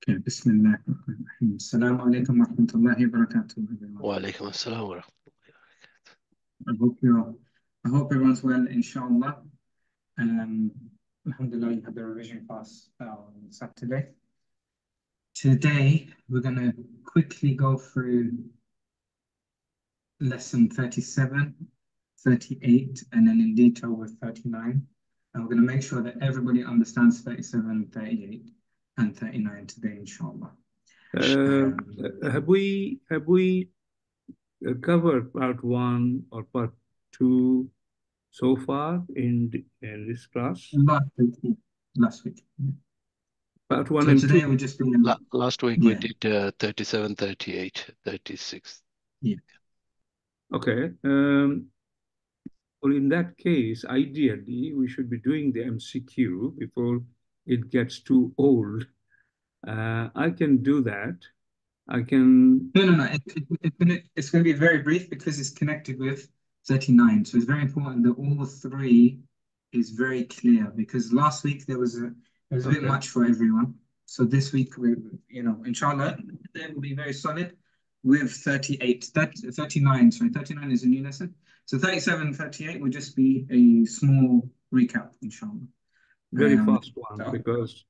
Okay, Bismillah. Assalamu alaikum wa rahmatullahi wa barakatuh, everyone. Wa alaikum assalam wa I hope you're, I hope everyone's well, inshallah. Um, Alhamdulillah, you had the revision class on Saturday. Today, we're going to quickly go through lesson 37, 38, and then in detail with 39. And we're going to make sure that everybody understands 37, 38, and 39 today, inshallah. Have we covered part 1 or part 2 so far in this class? Last week. Yeah. Part 1 So and today 2. we're just doing Last week we did 37, 38, 36. Yeah. Okay. Well, in that case, ideally, we should be doing the MCQ before it gets too old. I can do that. I can... No. It's going to be very brief because it's connected with 39. So it's very important that all three is very clear, because last week it was a bit much for everyone. So this week, inshallah, it will be very solid with 38. 39 is a new lesson. So 37, 38 will just be a small recap, inshallah. Very fast one, because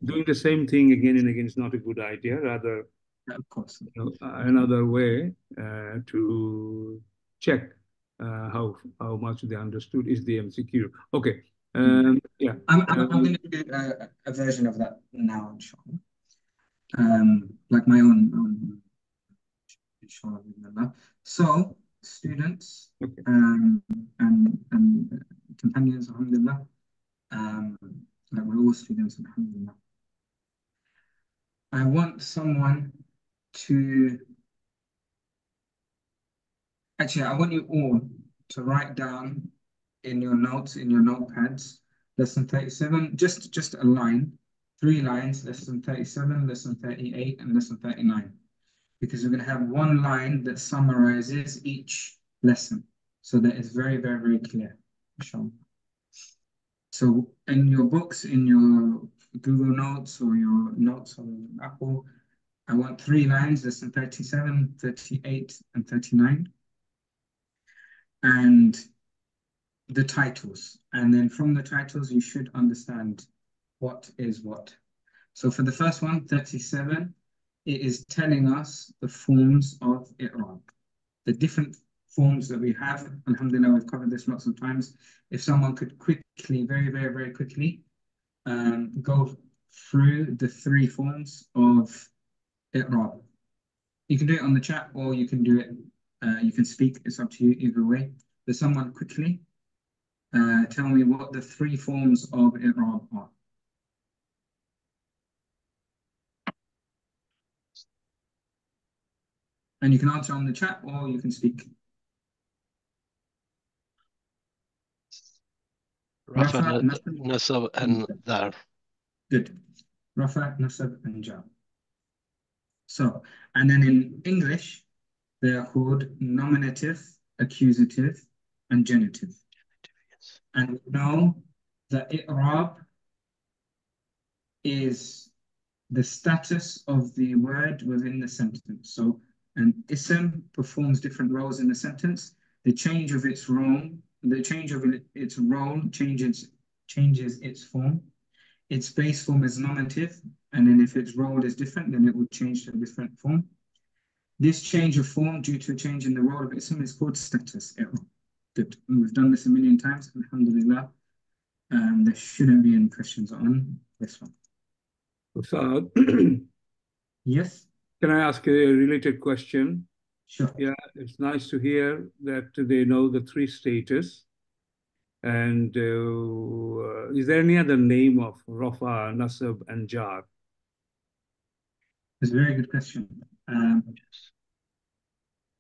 doing the same thing again and again is not a good idea. Rather, of course, another way to check how much they understood is the MCQ. Okay. Yeah. I'm going to do a version of that now, inshallah. Like my own inshallah. So, students and companions, alhamdulillah, like we're all students, alhamdulillah. I want someone to, actually, I want you all to write down in your notes, in your notepads, lesson 37, just a line, 3 lines, lesson 37, lesson 38, and lesson 39. Because we're going to have one line that summarizes each lesson, so that it's very, very, very clear. So in your books, in your Google Notes or your notes on Apple, I want 3 lines, lesson 37, 38, and 39. And the titles. And then from the titles, you should understand what is what. So for the first one, 37, it is telling us the forms of i'rab, the different forms that we have. Alhamdulillah, we've covered this lots of times. If someone could quickly, very, very, very quickly, go through the 3 forms of i'rab. You can do it on the chat, or you can do it, you can speak, it's up to you either way. But someone quickly tell me what the 3 forms of i'rab are. And you can answer on the chat, or you can speak. Rafa, Nasab, and Dar. Good. Rafa, Nasab, and Jar. So, and then in English, they are called nominative, accusative, and genitive. Yes. And we know that i'rab is the status of the word within the sentence. So an ism performs different roles in the sentence. The change of its role changes its form. Its base form is nominative, and then if its role is different, then it will change to a different form. This change of form due to a change in the role of ism is called status i'rab. Good. We've done this a million times, alhamdulillah. There shouldn't be any questions on this one. Ustad, yes? Can I ask a related question? Sure. Yeah, it's nice to hear that they know the 3 status. And is there any other name of Rafa, Nasab, and Jar? It's a very good question.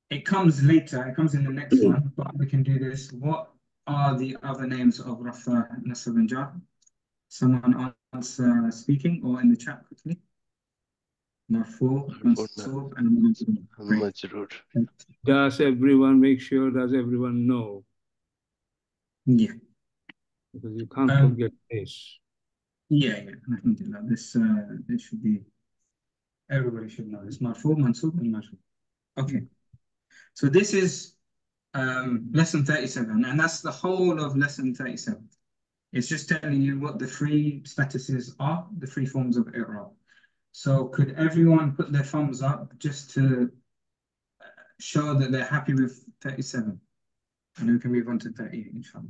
It comes later, it comes in the next one, but we can do this. What are the other names of Rafa, Nasab, and Jar? Someone answer speaking or in the chat quickly. Marfu, Mansub, and Majroor. Does everyone know? Yeah. Because you can't forget this. Yeah. Alhamdulillah. This should be Everybody should know. It's marfu, mansub, and majrur. Okay. So this is lesson 37, and that's the whole of lesson 37. It's just telling you what the three statuses are, the three forms of i'rab. So could everyone put their thumbs up just to show that they're happy with 37? And we can move on to 38, inshallah.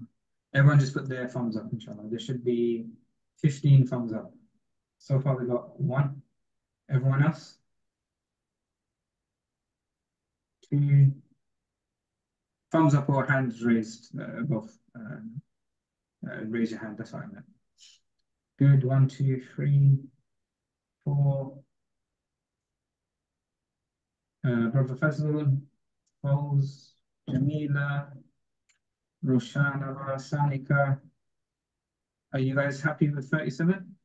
Everyone just put their thumbs up, inshallah. There should be 15 thumbs up. So far we got 1. Everyone else? 2. Thumbs up or hands raised, both. Raise your hand, that's what I meant. Good, 1, 2, 3, 4. Brother Fazlul, Foles, Jamila, Roshana, Sanika. Are you guys happy with 37?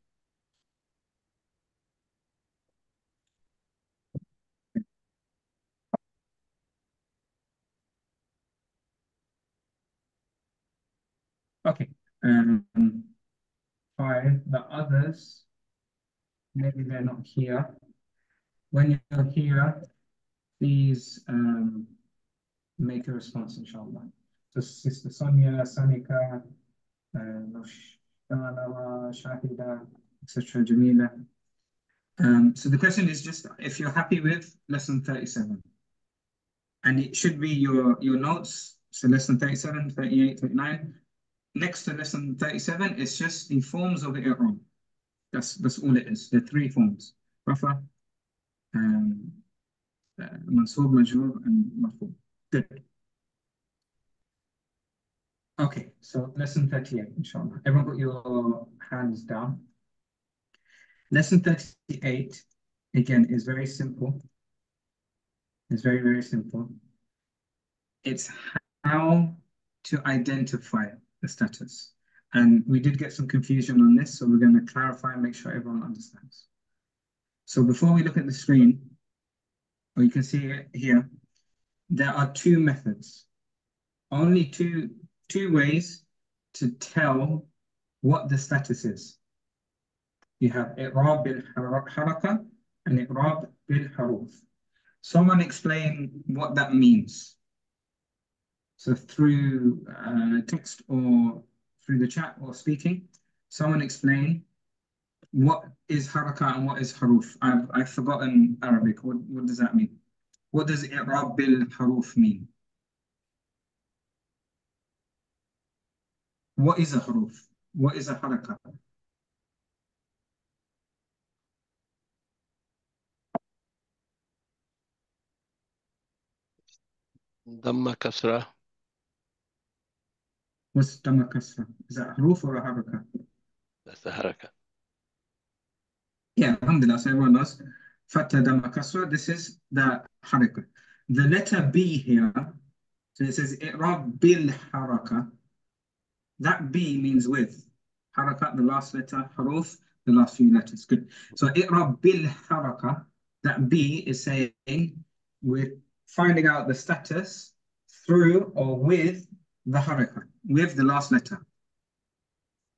Okay. 5. The others, maybe they're not here. When you're here, please make a response, inshallah. So Sister Sonia, Sanika, Shahida, etc., Jamila. So the question is just if you're happy with lesson 37. And it should be your notes. So lesson 37, 38, 39. Next to lesson 37, it's just the forms of i'rab. That's all it is. The 3 forms. Rafa, Mansub, Majrur, and Marfu. Good. Okay, so lesson 38, inshallah. Everyone put your hands down. Lesson 38, again, is very simple. It's very, very simple. It's how to identify the status. And we did get some confusion on this, so we're going to clarify and make sure everyone understands. So before we look at the screen, or you can see it here, there are 2 methods. Only two ways to tell what the status is. You have i'rab bil haraka and i'rab bil haruf. Someone explain what that means. So through text or through the chat or speaking, someone explain what is haraka and what is haruf. I've forgotten Arabic. What does that mean? What does i'rab bil haruf mean? What is a haruf? What is a haraka? Dhamma kasra. What's dhamma kasra? Is that a haruf or a haraka? That's the haraka. Yeah, alhamdulillah, so everyone knows. Fatha dhamma kasra, this is the haraka. The letter B here, so it says i'rab bil haraka. That B means with. Haraka, the last letter, haruf, the last few letters. Good. So i'rab bil haraka, that B is saying we're finding out the status through or with the haraka, with the last letter.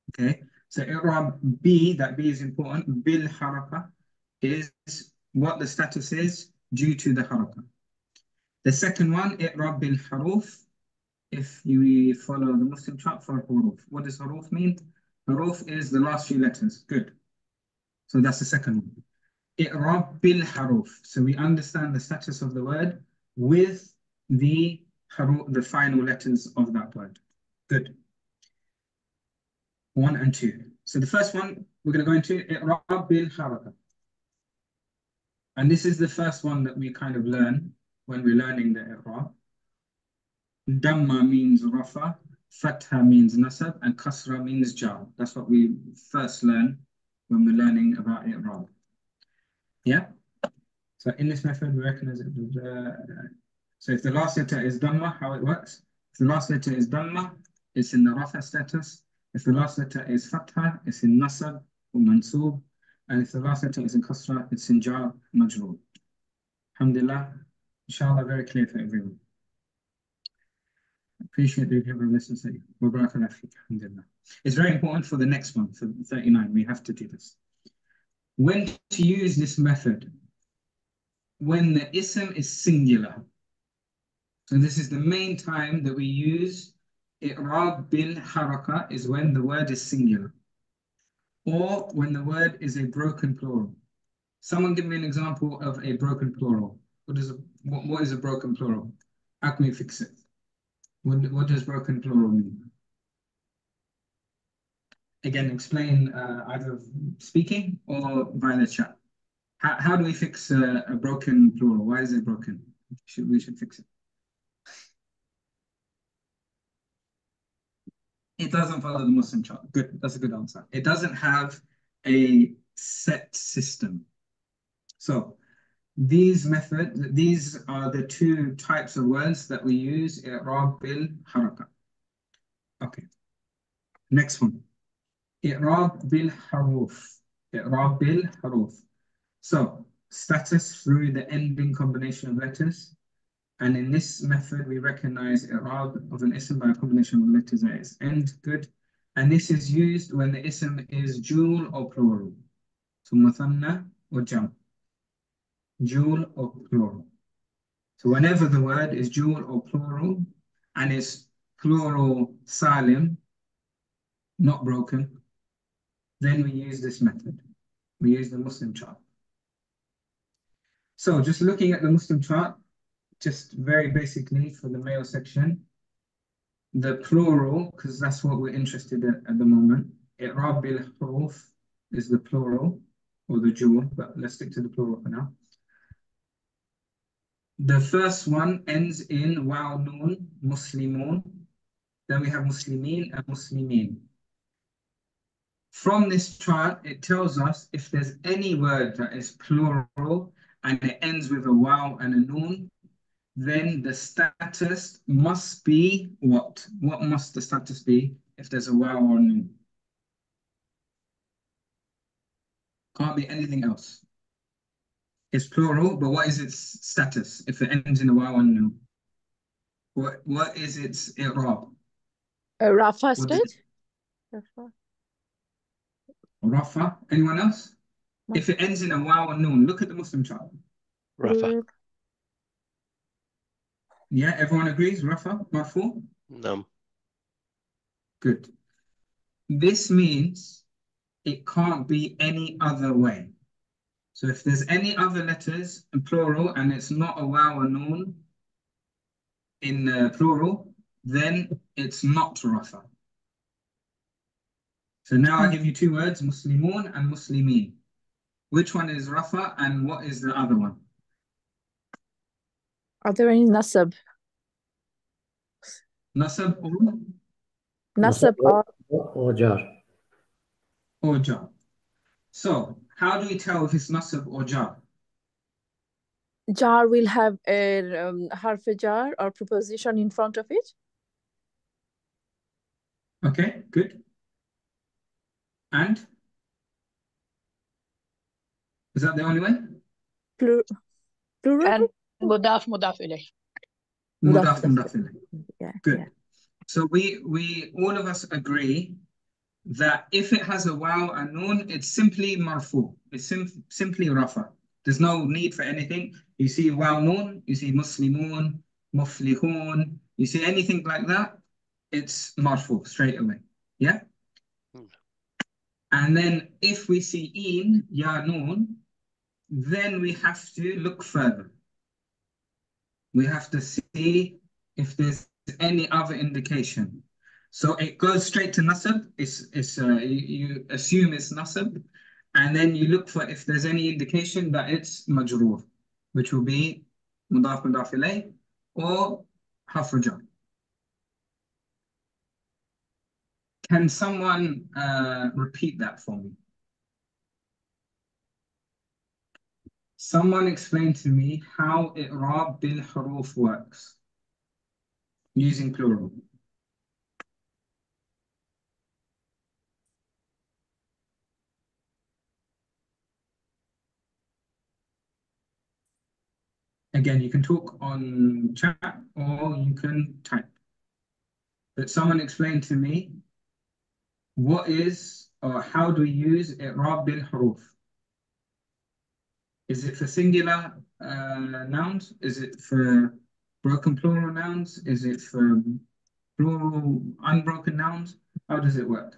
Okay. So i'rab B, that B is important, bil haraka is what the status is due to the haraka. The second one, i'rab bil haruf, if you follow the Muslim chart for huruf. What does huruf mean? Huruf is the last few letters. Good. So that's the second one. I'rab bil haruf. So we understand the status of the word with the final letters of that word. Good. 1 and 2. So the first one we're going to go into i'rab bil haraka. And this is the first one that we kind of learn when we're learning the i'rab. Dhamma means rafa, fatha means nasab, and kasra means jar. That's what we first learn when we're learning about i'rab. Yeah? So in this method, we recognize it. So if the last letter is dhamma, how it works? If the last letter is dhamma, it's in the rafa status. If the last letter is fatha, it's in nasab or mansub. And if the last letter is in kasra, it's in jar, majrur. Alhamdulillah. Inshallah, very clear for everyone. Appreciate the people listening to you. It's very important for the next one, for 39. We have to do this. When to use this method? when the ism is singular. So this is the main time that we use i'rab bil haraka, is when the word is singular, or when the word is a broken plural. Someone give me an example of a broken plural. What is a broken plural? How can we fix it? What does broken plural mean? Again, explain either speaking or via the chat. How do we fix a broken plural? Why is it broken? We should fix it. It doesn't follow the Muslim chart. Good, that's a good answer. It doesn't have a set system. So these are the two types of words that we use, i'rab bil haraka. Okay. Next one. I'rab bil haruf. I'rab bil haruf. So status through the ending combination of letters. And in this method, we recognize i'rab of an ism by a combination of letters at its end. Good. And this is used when the ism is dual or plural. So muthanna or jam. Dual or plural. So whenever the word is dual or plural and is plural salim, not broken, then we use this method. We use the Muslim chart. So just looking at the Muslim chart, just very basically for the male section, the plural, because that's what we're interested in at the moment, i'rab bil huruf is the plural or the dual, but let's stick to the plural for now. The first one ends in waw noon, muslimun. Then we have muslimin and muslimin. From this chart, it tells us if there's any word that is plural and it ends with a waw and a noon, then the status must be what? What must the status be if there's a waw or a noon? Can't be anything else. It's plural, but what is its status if it ends in a waw and a noon? What is its i'rab? Rafa straight? Rafa. Anyone else? If it ends in a waw or noon, look at the Muslim chart. Rafa. Yeah, everyone agrees? Rafa, marfu? No. Good. This means it can't be any other way. So if there's any other letters in plural and it's not a waw or noon in plural, then it's not Rafa. So now I give you two words, Muslimun and Muslimin. Which one is Rafa and what is the other one? Are there any nasab? Nasab or? Nasab or jar. Or jar. So how do we tell if it's nasab or jar? jar will have a harf jar or preposition in front of it. Okay, good. And? Is that the only way? Plural? And mudaf ilayh. Mudaf ilayh. Yeah. Good. Yeah. So we all of us agree that if it has a waw and noon, it's simply marfu. It's simply rafa. There's no need for anything. You see waw noon, you see muslimun, muflihun, you see anything like that, it's marfu straight away. Yeah? And then if we see in, ya noon, then we have to look further. We have to see if there's any other indication. So it goes straight to nasab. You assume it's nasab, and then you look for if there's any indication that it's majroor, which will be mudaf ilayh or harf jar. Can someone repeat that for me? Someone explain to me how i'rab bil huruf works using plural. Again, you can talk on chat or you can type. But someone explain to me what is or how do we use i'rab bil huruf? Is it for singular nouns? Is it for broken plural nouns? Is it for plural unbroken nouns? How does it work?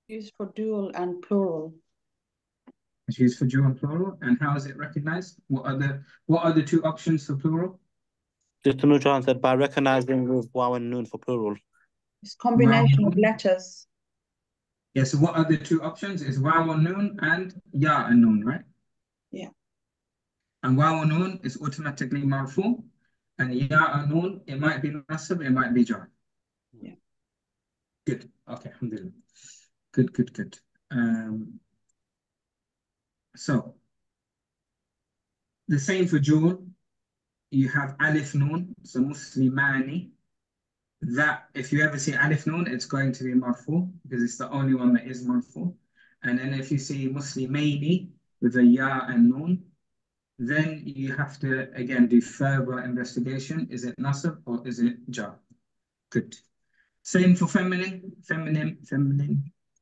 Used for dual and plural. It's used for dual and plural. And how is it recognized? What are the two options for plural? Just to know, answered by recognizing with waw and noon for plural. It's combination of Wow. letters. Yeah, so what are the two options? Is waw and noon and ya and noon, right? Yeah. And waw and noon is automatically marfu. And ya and noon, it might be nasab, it might be jar. Yeah. Good. Okay, alhamdulillah. Good. So the same for dual. You have alif noon, so muslimani. That if you ever see alif noon, it's going to be marfu because it's the only one that is marfu. And then if you see muslimaini with a ya and noon, then you have to again do further investigation. Is it nasab or is it jar? Good. Same for feminine.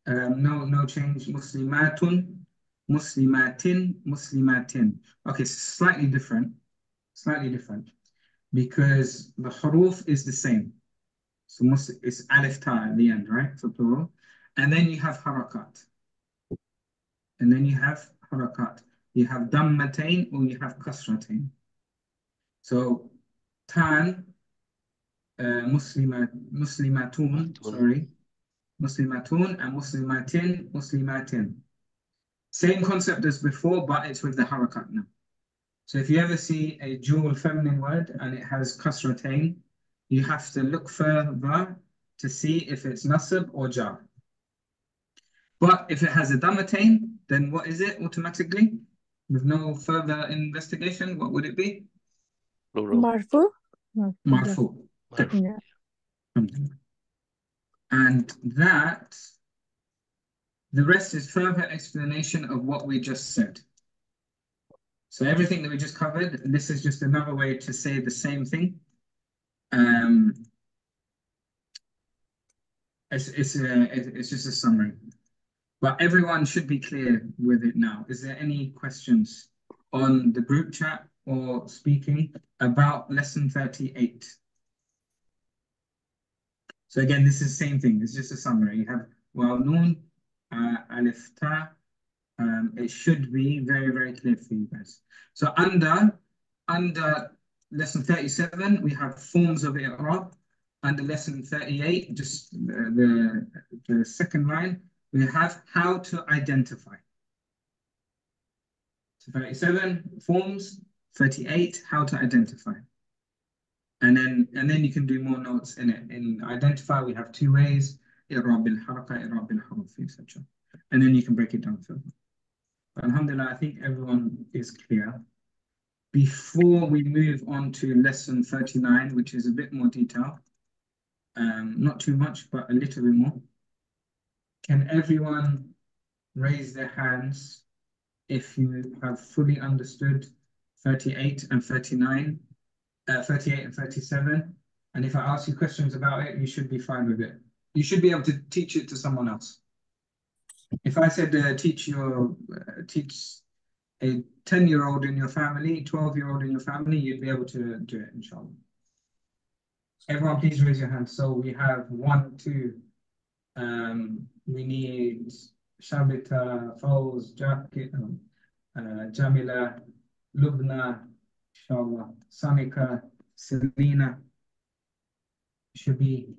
No change. Muslimatun, muslimatin. Okay, slightly different. Because the huruf is the same. So it's alif ta at the end, right? For plural. And then you have harakat. You have dammatain or you have kasratain. So tan, muslimatun and muslimatin. Same concept as before, but it's with the harakat now. So if you ever see a dual feminine word and it has kasratain, you have to look further to see if it's nasab or jar. But if it has a dammatain, then what is it automatically? With no further investigation, what would it be? Plural. Marfu. Marfu. Good. Yeah. And that, the rest is further explanation of what we just said. So everything that we just covered, this is just another way to say the same thing. It's just a summary. But everyone should be clear with it now. Is there any questions on the group chat or speaking about lesson 38? So again, this is the same thing. It's just a summary. You have waw noon, alif ta. It should be very, very clear for you guys. So under lesson 37, we have forms of i'rab. Under lesson 38, just the second line, we have how to identify. So 37 forms, 38 how to identify. And then you can do more notes in it. In identify, we have two ways: i'rab bil haraka, i'rab bil huruf, etc. And then you can break it down further. But alhamdulillah, I think everyone is clear. Before we move on to lesson 39, which is a bit more detail, not too much, but a little bit more. Can everyone raise their hands if you have fully understood 38 and 39, 38 and 37? And if I ask you questions about it, you should be fine with it. You should be able to teach it to someone else. If I said teach a 10-year-old in your family, 12-year-old in your family, you'd be able to do it, inshallah. Everyone, please raise your hand. So we have 1, 2. We need Shabita, Fawz, Jamila, Lubna, inshallah, Sanika, Selena. Should be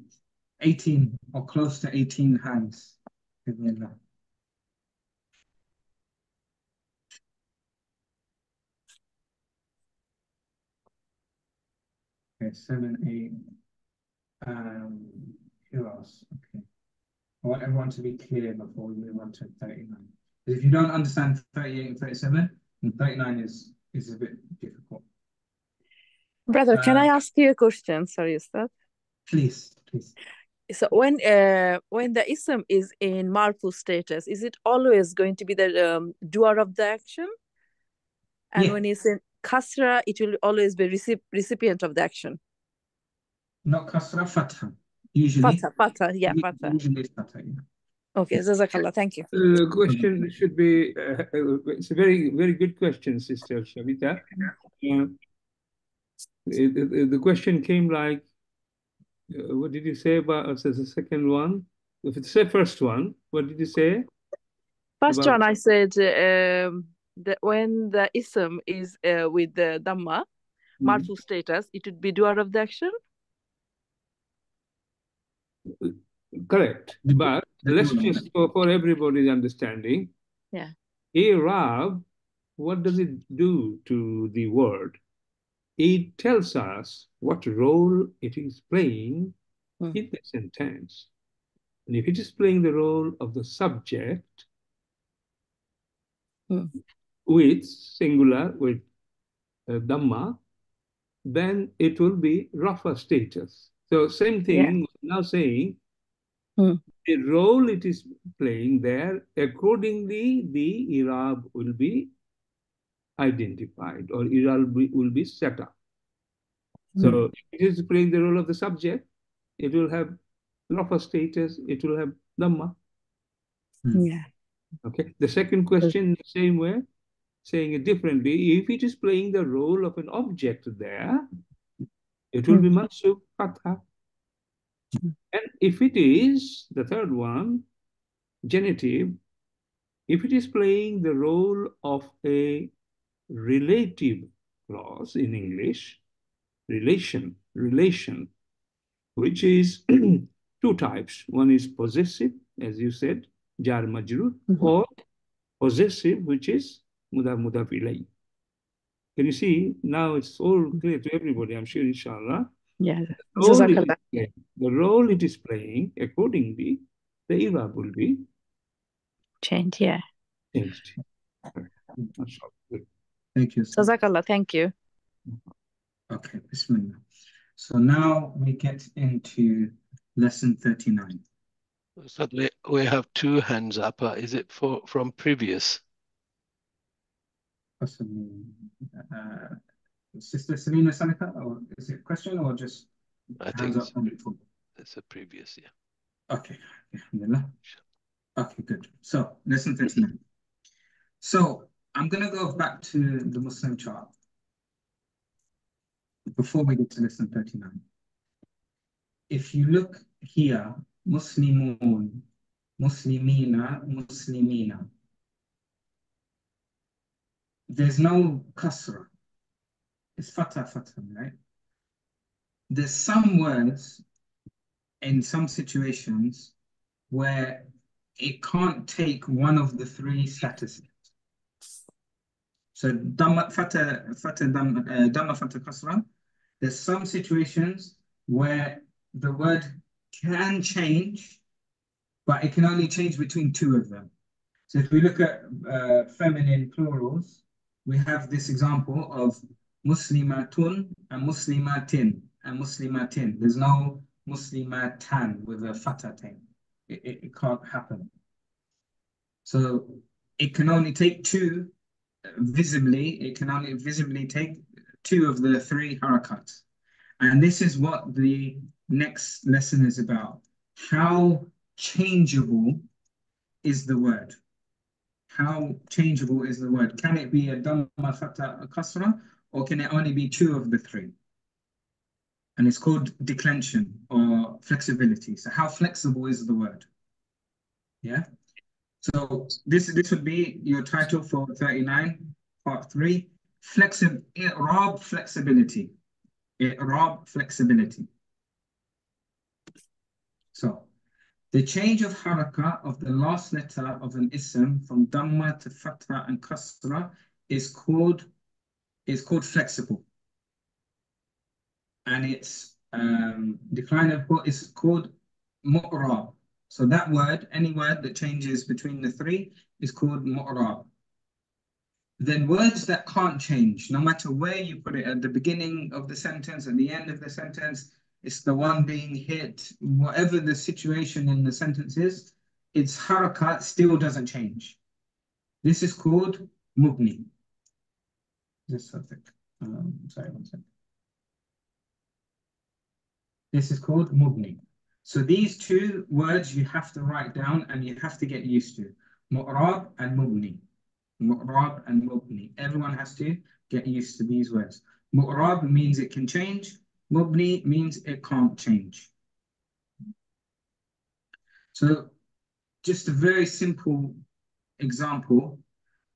18 or close to 18 hands. Bismillah. Okay, 7, 8. Who else? Okay. I want everyone to be clear before we move on to 39. Because if you don't understand 38 and 37, then 39 is a bit difficult. Brother, can I ask you a question? Sorry, Ustad. Please. So when the ism is in marfu status, is it always going to be the doer of the action? And Yeah. when it's in kasra, it will always be recipient of the action. Not kasra, fatha. Usually, Fatha, yeah, Fatha. usually it's fatha, yeah. Okay, Jazakallah, thank you. The question should be, it's a very, very good question, Sister Shavita. The question came like, what did you say about the second one? If it's the first one, what did you say? First About- one, I said that when the ism is with the Dhamma, marfu status, it would be doer of the action. Correct. But let's just, for everybody's understanding, Yeah. Arab, what does it do to the word? It tells us what role it is playing in the sentence. And if it is playing the role of the subject with singular, with Dhamma, then it will be Rafa status. So same thing, now saying, the role it is playing there, accordingly, the Irab will be identified or Irab will be set up. So if it is playing the role of the subject, it will have Rafa status, it will have Dhamma. Yeah. Okay. The second question, the same way, saying it differently, if it is playing the role of an object there, it will be Mansub Fatha. And if it is, the third one, genitive, if it is playing the role of a relative clause in English, relation, which is two types. One is possessive, as you said, jar majrur, or possessive, which is mudaf ilayh. Can you see? Now it's all clear to everybody, I'm sure, inshallah. Yeah. The role it is playing, accordingly, the Irab will be changed. Yeah. Changed. Thank you. Jazakallah, thank you. Okay, Bismillah. So now we get into lesson 39. So we have two hands up. Is it from previous? Possibly. Sister Selina Sanika, or is it a question or just I hands think up on it? it's a previous, yeah. Okay, Alhamdulillah. Okay, good. So, lesson 39. So, I'm going to go back to the Muslim chart before we get to lesson 39. If you look here, Muslimun, Muslimina, Muslimina, there's no kasra. It's fatah, right? There's some words in some situations where it can't take one of the three statuses. So dhamma fatah kasra. There's some situations where the word can change, but it can only change between two of them. So if we look at feminine plurals, we have this example of muslimatun and muslimatin and muslimatin. There's no muslimatan with a fatatain. It can't happen. So it can only take two visibly. It can only visibly take two of the three harakats. And this is what the next lesson is about. How changeable is the word? How changeable is the word? Can it be a dhamma, fatha, a kasra, or can it only be two of the three? And it's called declension or flexibility. So how flexible is the word? Yeah. So this would be your title for 39, part 3. I'rab flexibility. I'rab flexibility. So the change of harakah of the last letter of an ism from dhamma to fatha and kasra is called flexible. And its decline of quote is called mu'rab. So that word, any word that changes between the three, is called mu'rab. Then words that can't change, no matter where you put it, at the beginning of the sentence, at the end of the sentence, it's the one being hit, whatever the situation in the sentence is, its harakat still doesn't change. This is called mubni. This subject. Sorry, one second. This is called mubni. So these two words you have to write down and you have to get used to. Mu'rab and mubni. Mu'rab and mubni. Everyone has to get used to these words. Mu'rab means it can change. Mubni means it can't change. So just a very simple example.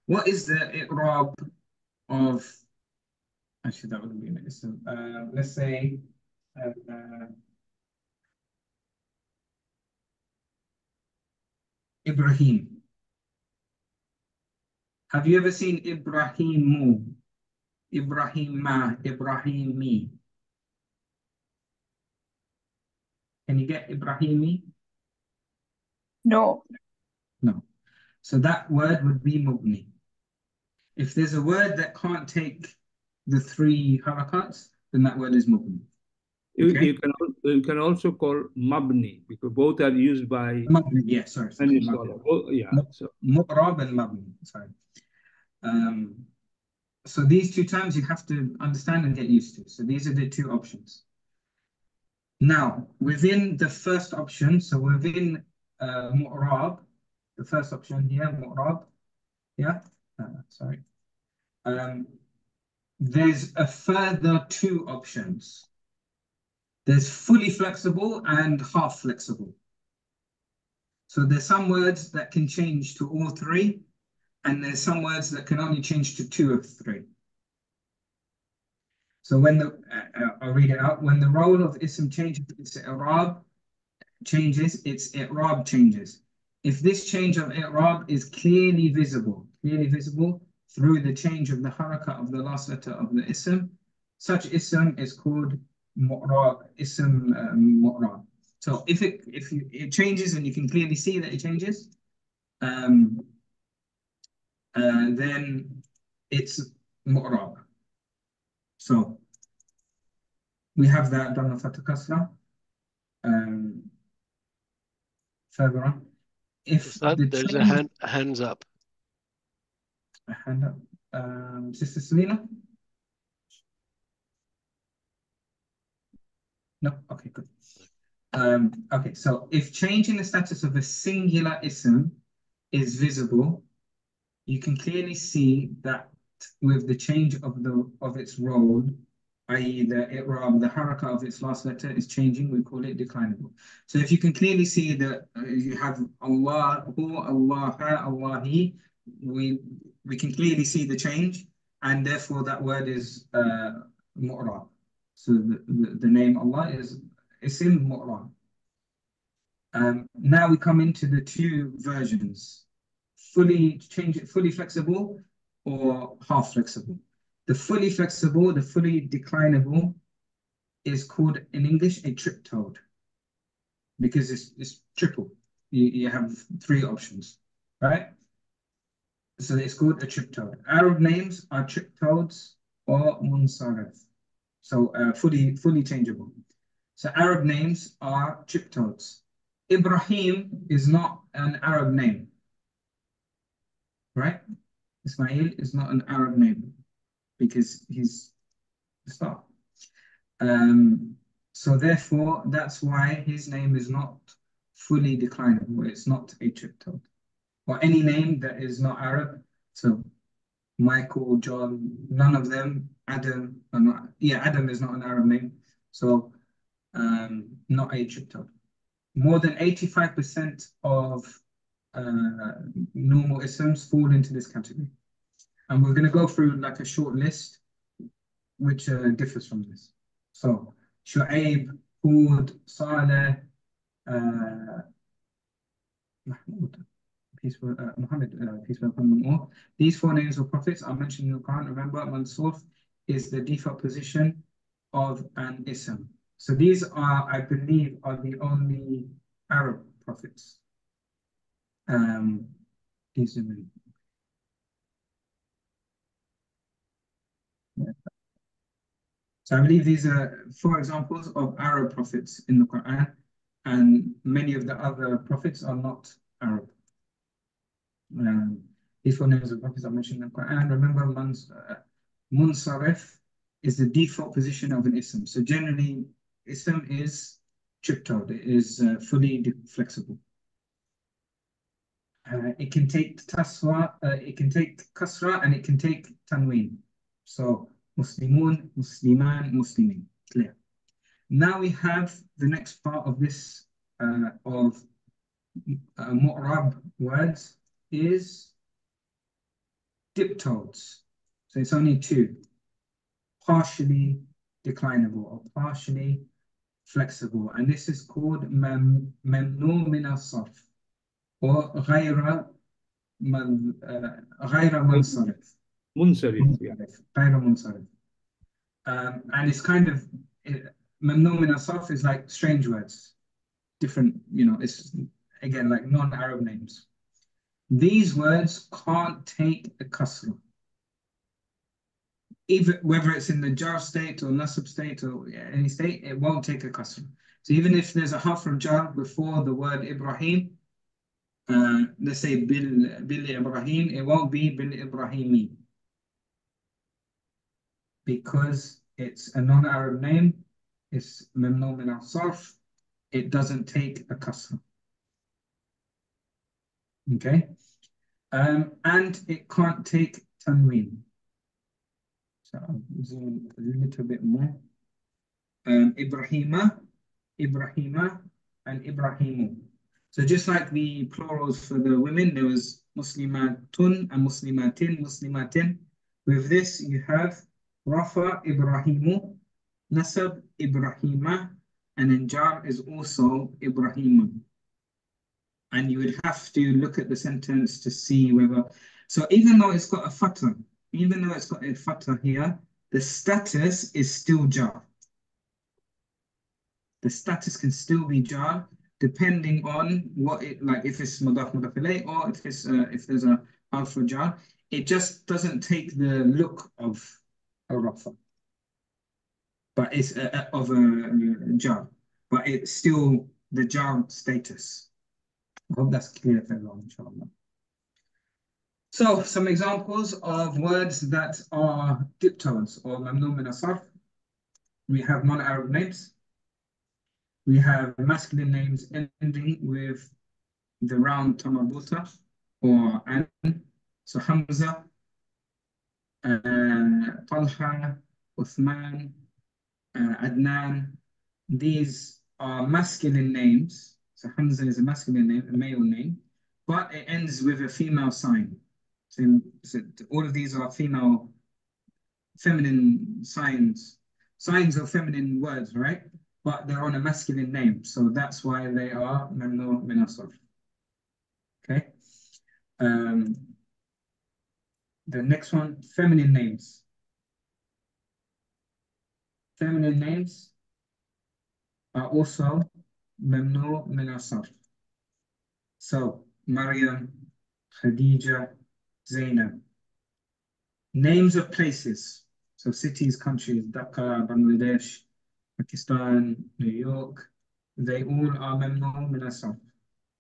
What is the i'rab of, actually that wouldn't be an ism. Let's say Ibrahim. Have you ever seen Ibrahimu? Ibrahima, Ibrahimi. Can you get Ibrahimi? No. No. So that word would be mubni. If there's a word that can't take the three harakats, then that word is mubni. Okay? You can also call mabni, because both are used by Mabni, yeah, sorry. many scholars. Oh, yeah. So Mu'rab and mabni, sorry. So these two terms you have to understand and get used to. So these are the two options. Now, within the first option, so within Mu'rab, the first option here, Mu'rab, yeah, sorry. There's a further two options. There's fully flexible and half flexible. So there's some words that can change to all three, and there's some words that can only change to two of three. So when the, I'll read it out. When the role of ism changes, its i'rab changes, its i'rab changes. If this change of i'rab is clearly visible through the change of the harakat of the last letter of the ism, such ism is called mu'rab, ism mu'rab. So if it changes and you can clearly see that it changes, then it's mu'rab. So we have that dhamma fatha kasra. Further on, if there's a hands up. A hand up, Sister Selena. No, okay, good. Okay, so if change in the status of a singular ism is visible, you can clearly see that with the change of its role, i.e. the i'rab, the haraka of its last letter is changing, we call it declinable. So if you can clearly see that you have Allahu, Allaha, Allahi, we can clearly see the change, and therefore that word is mu'rab. So the name Allah is isim mu'rab. Now we come into the two versions. Fully flexible or half flexible. The fully flexible, the fully declinable is called in English a triptode, because it's triple. You have three options, right? So it's called a triptode. Arab names are triptodes or munsarif. So fully changeable. So Arab names are triptodes. Ibrahim is not an Arab name, right? Ismail is not an Arab name because he's the star. So therefore, that's why his name is not fully declinable. It's not a triptode. Or any name that is not Arab. So Michael, John, none of them. Adam, Adam is not an Arab name. So not a triptode. More than 85% of normal isms fall into this category. And we're going to go through like a short list which differs from this. So Shu'aib, Hud, Saleh, Mahmud, Muhammad, peace be upon them all. These four names of prophets are mentioned in the Quran. Remember, Mansuf is the default position of an ism. So these are, I believe, are the only Arab prophets. These are many. Yeah. So I believe these are 4 examples of Arab prophets in the Quran, and many of the other prophets are not Arab. These 4 names of prophets are mentioned in the Quran. Remember, Munsarif is the default position of an ism. So generally, ism is triptode. It is fully flexible. It can take taswa, it can take kasra, and it can take tanween. So Muslimun, Musliman, Muslimin. Clear. Now we have the next part of this of mu'rab words is diptodes. So it's only two: partially declinable or partially flexible, and this is called mamnu min as-sarf or ghayra munsarif. Munsarif, yeah. Ghayra munsarif. And it's kind of mamnu min as-sarf is like strange words, different, it's again like non-Arab names. These words can't take a kasra. Even whether it's in the jar state or nasab state or any state, it won't take a kasra. So even if there's a harf of jar before the word Ibrahim, let's say bil Ibrahim, it won't be bil Ibrahimi, because it's a non-Arab name. It's mamnu min as-sarf. It doesn't take a kasra. Okay, and it can't take tanween. So I'll zoom a little bit more. Ibrahima, Ibrahima, and Ibrahimu. So just like the plurals for the women, there was Muslimatun and Muslimatin, Muslimatin. With this, you have Rafa, Ibrahimu, Nasab, Ibrahima, and then Jar is also Ibrahima. And you would have to look at the sentence to see whether, so even though it's got a fatha, here, the status is still jar. The status can still be jar depending on what it, like if it's mudaf ilayh or if it's if there's a alpha jar. It just doesn't take the look of a rafa, but it's of a jar, but it's still the jar status. I hope that's clear for everyone, inshallah. So, some examples of words that are diptodes or mamnu min as-sarf. We have non-Arab names. We have masculine names ending with the round tamabuta or an. So Hamza, Talha, Uthman, Adnan. These are masculine names. So Hamza is a masculine name, a male name, but it ends with a female sign. So all of these are feminine signs of feminine words, right? But they're on a masculine name, so that's why they are mamnu min as-sarf. Okay. The next one, feminine names. Feminine names are also mamnu min as-sarf. So Maryam, Khadija, Zainab. Names of places, so cities, countries, Dhaka, Bangladesh, Pakistan, New York, they all are mamnu min as-sarf.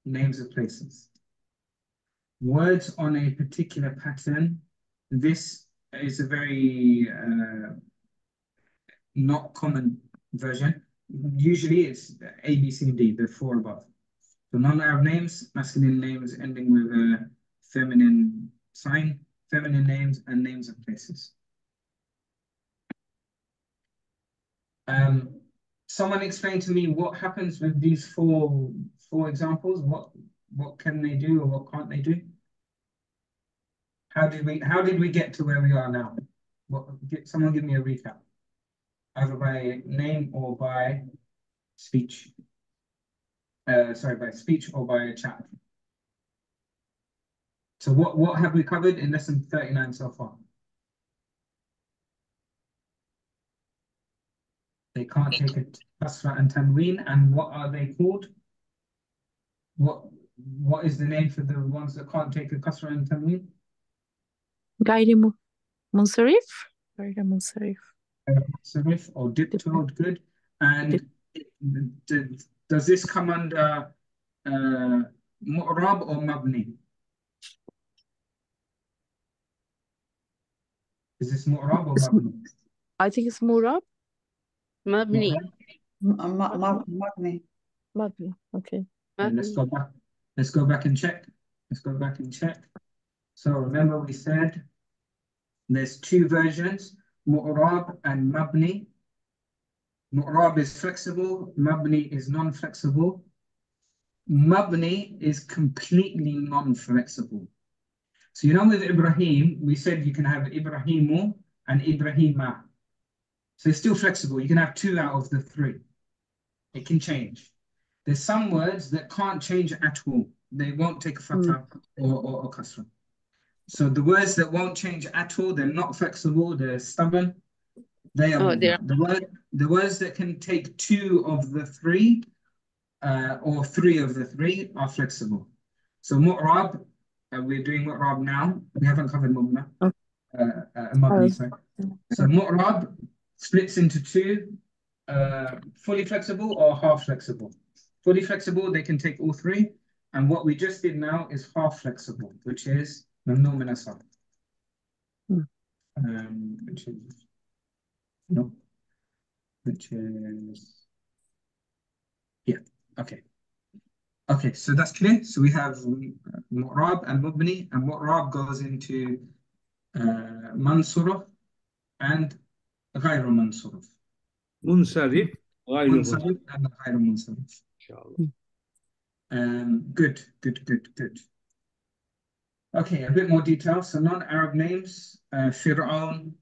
Names of places. Words on a particular pattern, this is a very not common version. Usually it's A, B, C, D, the four above. So non-Arab names, masculine names ending with a feminine sign, feminine names, and names of places. Someone explain to me what happens with these four examples. What can they do or what can't they do? How did we get to where we are now? Someone give me a recap, either by name or by speech. Sorry, by speech or by chat. So what have we covered in lesson 39 so far? They can't take a kasra and tanween, and what are they called? What is the name for the ones that can't take a kasra and tanween? Gairi munsarif. Gairi munsarif. Munsarif or diptode, good. And does this come under mu'rab or mabni? Is this mu'rab or mabni? I think it's murab. Mabni. Magni. Mabni. Okay. And let's go back. Let's go back and check. Let's go back and check. So remember we said there's two versions, Mu'rab and Mabni. Mu'rab is flexible, Mabni is non-flexible. Mabni is completely non-flexible. So you know with Ibrahim, we said you can have Ibrahimu and Ibrahima. So it's still flexible. You can have two out of the three. It can change. There's some words that can't change at all. They won't take a fatha or kasra. So the words that won't change at all, they're not flexible, they're stubborn. They are the words that can take two of the three or three of the three are flexible. So Mu'rab, we're doing Mu'rab now. We haven't covered Mubna. Mabni, sorry. So Mu'rab splits into two, fully flexible or half flexible. Fully flexible, they can take all three. And what we just did now is half flexible, which is Mamnu min as-sarf. Which is no, which is okay. Okay, so that's clear. So we have Mu'rab and Mubni, and Mu'rab goes into Mansuruf and Ghayru Mansuruf. Munsarif, Munsarif and Ghayru Munsarif. Inshallah. Good. Okay, a bit more detail. So non-Arab names, Fir'aun,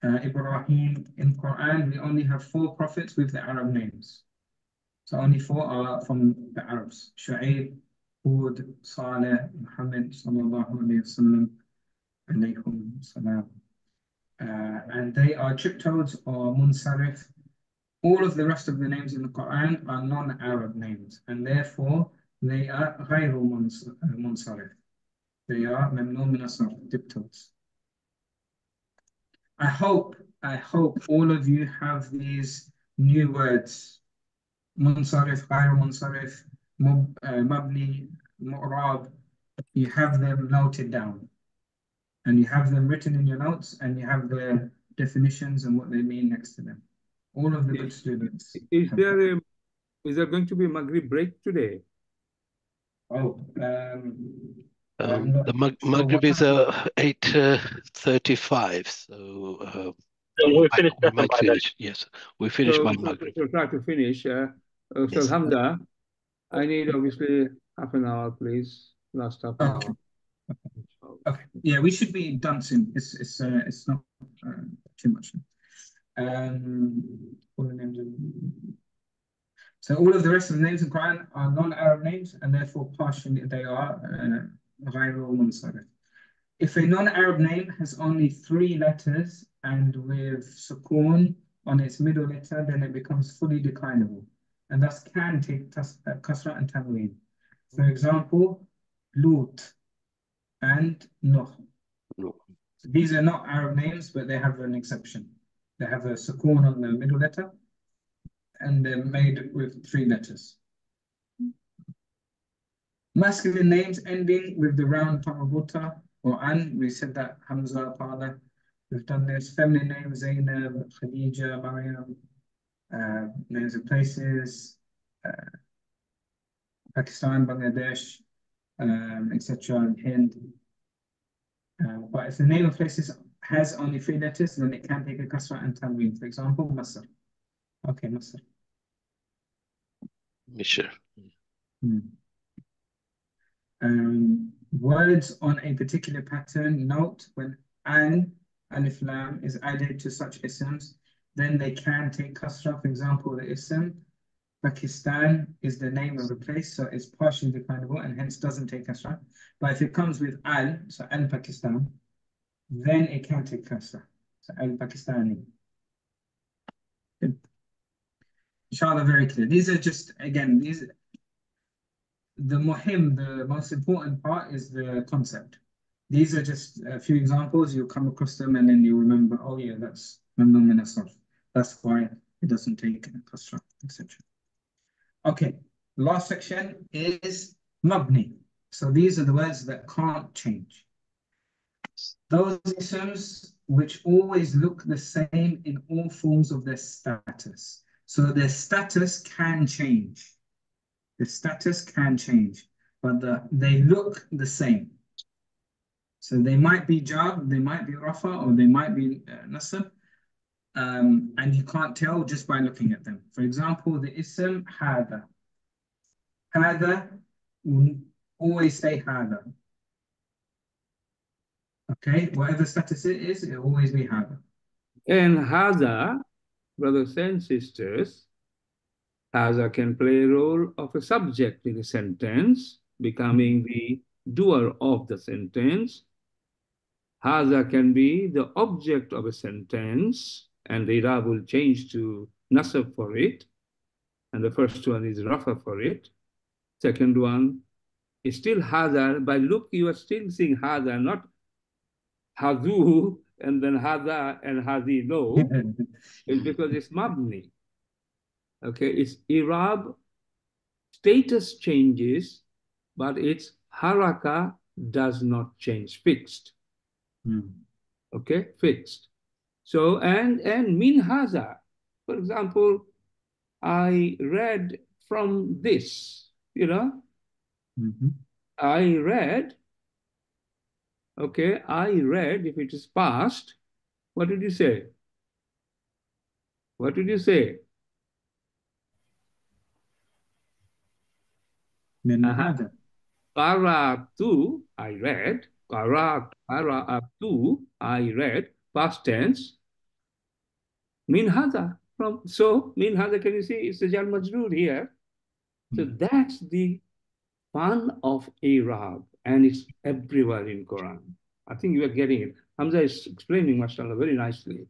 Ibrahim. In Quran, we only have 4 prophets with the Arab names. So only 4 are from the Arabs. Shu'aib, Hud, Saleh, Muhammad, sallallahu alayhi wasallam, alaykum salam. And they are cryptodes or munsarif. All of the rest of the names in the Quran are non-Arab names, and therefore they are ghayru munsarif. They are mamnu min as-sarf, cryptodes. I hope all of you have these new words. Munsarif, ghayru munsarif, mabni, mu'rab. You have them noted down. And you have them written in your notes, and you have their definitions and what they mean next to them. All of the good students. Is there going to be a Maghrib break today? Oh, the Maghrib is 8:35, so we finished we might finish. Yes, we finish by Maghrib. We'll try to finish. So Alhamdulillah, I need obviously half an hour, please. Last half an hour. Okay. Yeah, we should be done soon. It's not too much. All the names so all of the rest of the names in Quran are non-Arab names, and therefore partially they are ghayru munsarif. If a non-Arab name has only 3 letters and with sukoon on its middle letter, then it becomes fully declinable, and thus can take kasra and tanween. For example, Lut and Nuh. So these are not Arab names, but they have an exception. They have a sukoon on the middle letter, and they're made with 3 letters. Masculine names ending with the round marbuta or an, we said that Hamza, Tala. We've done this. Feminine names, Zainab, Khadija, Maryam, names of places, Pakistan, Bangladesh, etc., Hind. But if the name of places has only 3 letters, then it can take a kasra and tanween. For example, Masr. Okay, Masr. Mishr. Words on a particular pattern, note when an, alif lam, is added to such isms, then they can take kasra. For example, the ism Pakistan is the name of the place, so it's partially declinable and hence doesn't take kasra. But if it comes with al, so al-Pakistan, then it can take kasra. So al-Pakistani. Inshallah, very clear. These are just, again, the most important part is the concept. These are just a few examples. You'll come across them and then you'll remember, oh yeah, that's mamnu min as-sarf. That's why it doesn't take kasra, etc. Okay, last section is mabni. So these are the words that can't change. Those isms which always look the same in all forms of their status. So their status can change. The status can change, but they look the same. So they might be jar, they might be rafa, or they might be nasab, and you can't tell just by looking at them. For example, the ism hada. Hada will always say hada. Okay, whatever status it is, it will always be hada. And hada, brothers and sisters, hada can play a role of a subject in a sentence, becoming the doer of the sentence. Hada can be the object of a sentence, and the Irab will change to nasab for it. And the first one is rafa for it. Second one is still hada. By look, you are still seeing hada, not hadu, and then hada and hadi. No, it's because it's mabni. Okay, it's Irab status changes, but its haraka does not change, fixed. Okay, fixed. So, and min haza, for example, I read from this, you know, I read, okay, I read, if it is past, what did you say? What did you say? Min hada. Qara'tu, I read. Qara'tu, I read. Past tense. Min hada. So, min hada, can you see? It's the jar majroor here. So that's the fun of Arab, and it's everywhere in Quran. I think you are getting it. Hamza is explaining, mashallah, very nicely.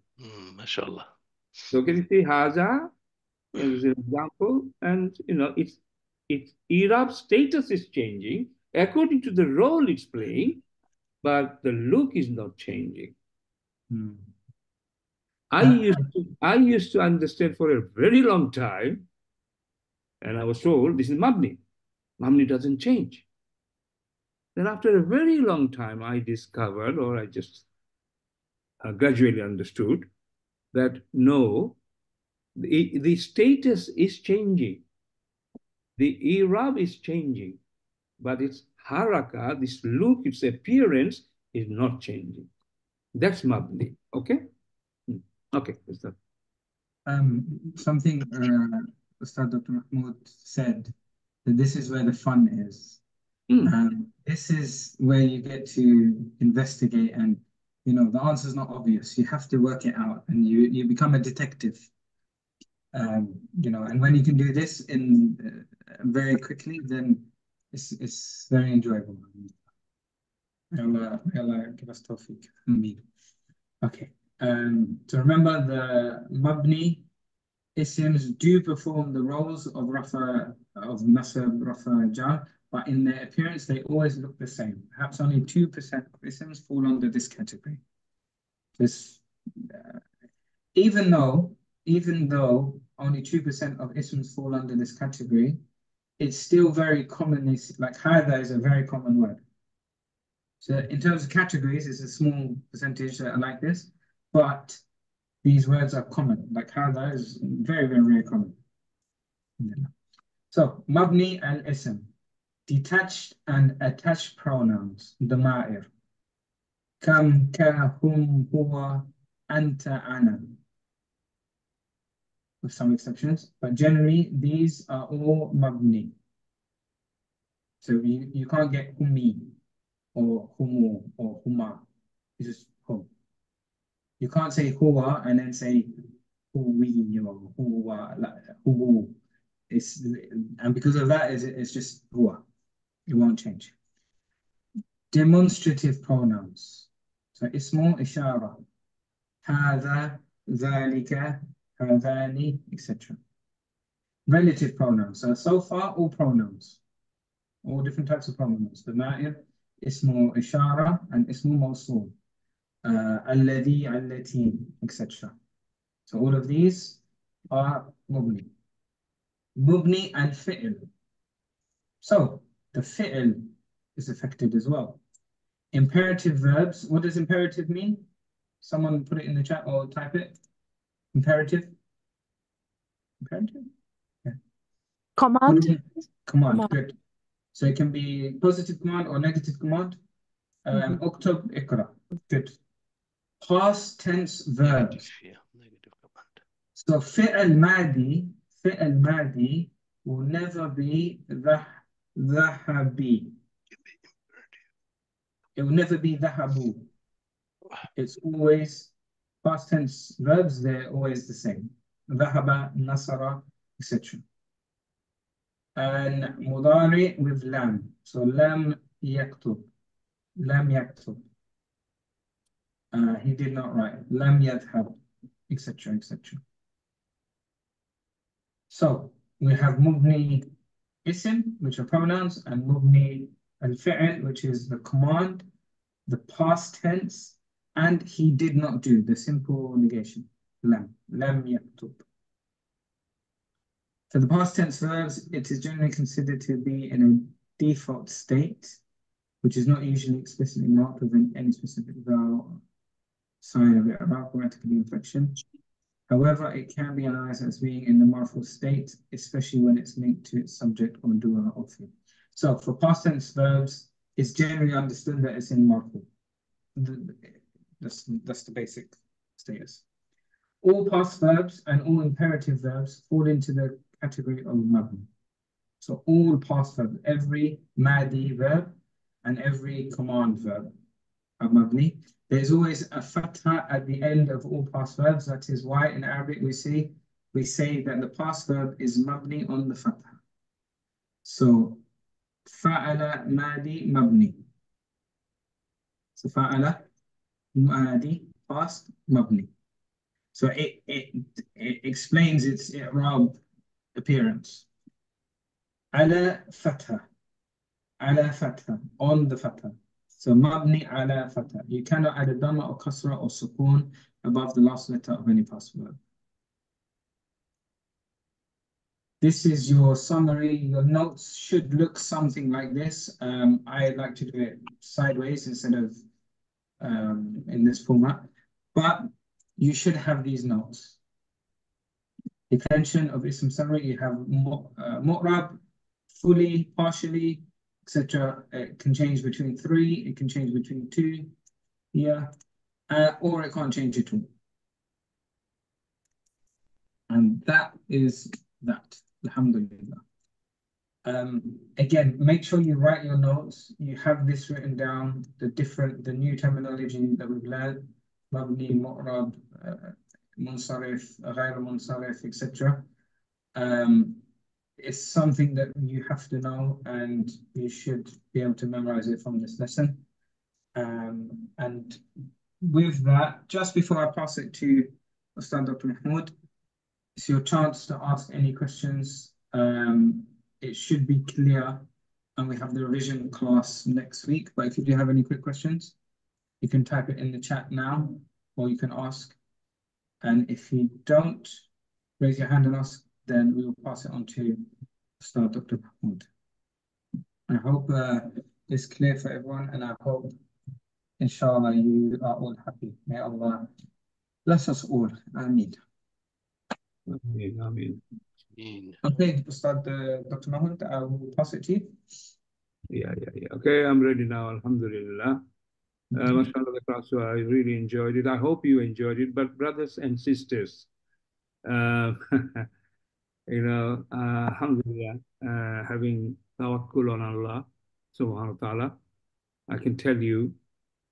Mashallah. So can you see haza as an example? And, you know, it's Arab status is changing according to the role it's playing, but the look is not changing. I used to understand for a very long time, and I was told this is mabni. Mabni doesn't change. Then after a very long time, I discovered, or I just gradually understood, that no, the status is changing. The Arab is changing, but its haraka, this look, its appearance is not changing. That's mabni. Okay? Okay, that's that. Something Ustad Dr. Mahmoud said, that this is where the fun is. This is where you get to investigate, and you know the answer is not obvious. You have to work it out, and you become a detective. You know, and when you can do this in very quickly, then it's very enjoyable. Allah give us tawfiq. Ameen. Okay. So remember, the mabni isms do perform the roles of rafa, of nasab, rafa, jar, but in their appearance they always look the same. Perhaps only 2% of isms fall under this category. This, even though only 2% of isms fall under this category, it's still very commonly, like hada is a very common word. So in terms of categories, it's a small percentage that are like this, but these words are common. Like hada is very, very, very common. So mabni al-ism, detached and attached pronouns, dama'ir. Kam, ka, hum, huwa, anta, ana. With some exceptions, but generally these are all mabni. So you can't get humi or humu or huma. It's just hum. You can't say huwa and then say huwi or huwa, like huwu. And because of that, it's just huwa. It won't change. Demonstrative pronouns. So ismu ishara. Hadha, dhalika, hadhani, etc. Relative pronouns. So far, all pronouns. All different types of pronouns. The ma'ir, ismu ishara, and ismu mawsul. Alladhi, allati, etc. So all of these are mubni. Mubni and fi'l. So the fi'l is affected as well. Imperative verbs. What does imperative mean? Someone put it in the chat or type it. Imperative. Imperative? Yeah. Command. Command, Command. good. So it can be positive command or negative command. اكتب اقرأ, good. Past tense verbs. Negative command. So فعل ماضي will never be ذهبي. It will never be ذهبوا. It's always past tense verbs, they're always the same. ذهب, نصر, etc. And مضارع with lam. So لم يكتب. لم يكتب. He did not write. لم يذهب, etc. etc. So we have مبني اسم, which are pronouns, and مبني الفعل, which is the command, the past tense, and he did not do, the simple negation. لم يكتب. For the past tense verbs, it is generally considered to be in a default state, which is not usually explicitly marked with any specific vowel, sign of i'rab, grammatical inflection. However, it can be analyzed as being in the marfu state, especially when it's linked to its subject or doer or fi'l. So for past tense verbs, it's generally understood that it's in marfu. That's the basic status. All past verbs and all imperative verbs fall into the category of mabni. So all past verbs, every madi verb and every command verb are mabni. There's always a fatha at the end of all past verbs. That is why in Arabic we say that the past verb is mabni on the fatha. So fa'ala madi mabni. So fa'ala madi past mabni. So it explains its i'rab appearance. Ala fatha. Ala fatha, on the fatha. So mabni ala fatha. You cannot add a dhamma or kasra or sukoon above the last letter of any past verb. This is your summary. Your notes should look something like this. I like to do it sideways instead of in this format, but you should have these notes. Declension of ism summary, you have mu'rab, fully, partially, etc. It can change between 3, it can change between 2, or it can't change at all. And that is that. Alhamdulillah. Again, make sure you write your notes. You have this written down, the new terminology that we've learned, mabni, mu'rab, munsarif, ghayr munsarif, etc. It's something that you have to know, and you should be able to memorize it from this lesson. And with that, just before I pass it to Ustad Dr. Mahmoud, it's your chance to ask any questions. It should be clear, and we have the revision class next week. But if you do have any quick questions, you can type it in the chat now, or you can ask. And if you don't raise your hand and ask, then we will pass it on to Ustad Dr. Mahmoud. I hope it's clear for everyone, and I hope, inshallah, you are all happy. May Allah bless us all. Ameen. Ameen. Okay, Ustad Dr. Mahmoud, I will pass it to you. Yeah. Okay, I'm ready now. Alhamdulillah. MashaAllah, the class, I really enjoyed it. I hope you enjoyed it. But brothers and sisters, Alhamdulillah, having tawakkul on Allah subhanahu wa ta'ala, I can tell you,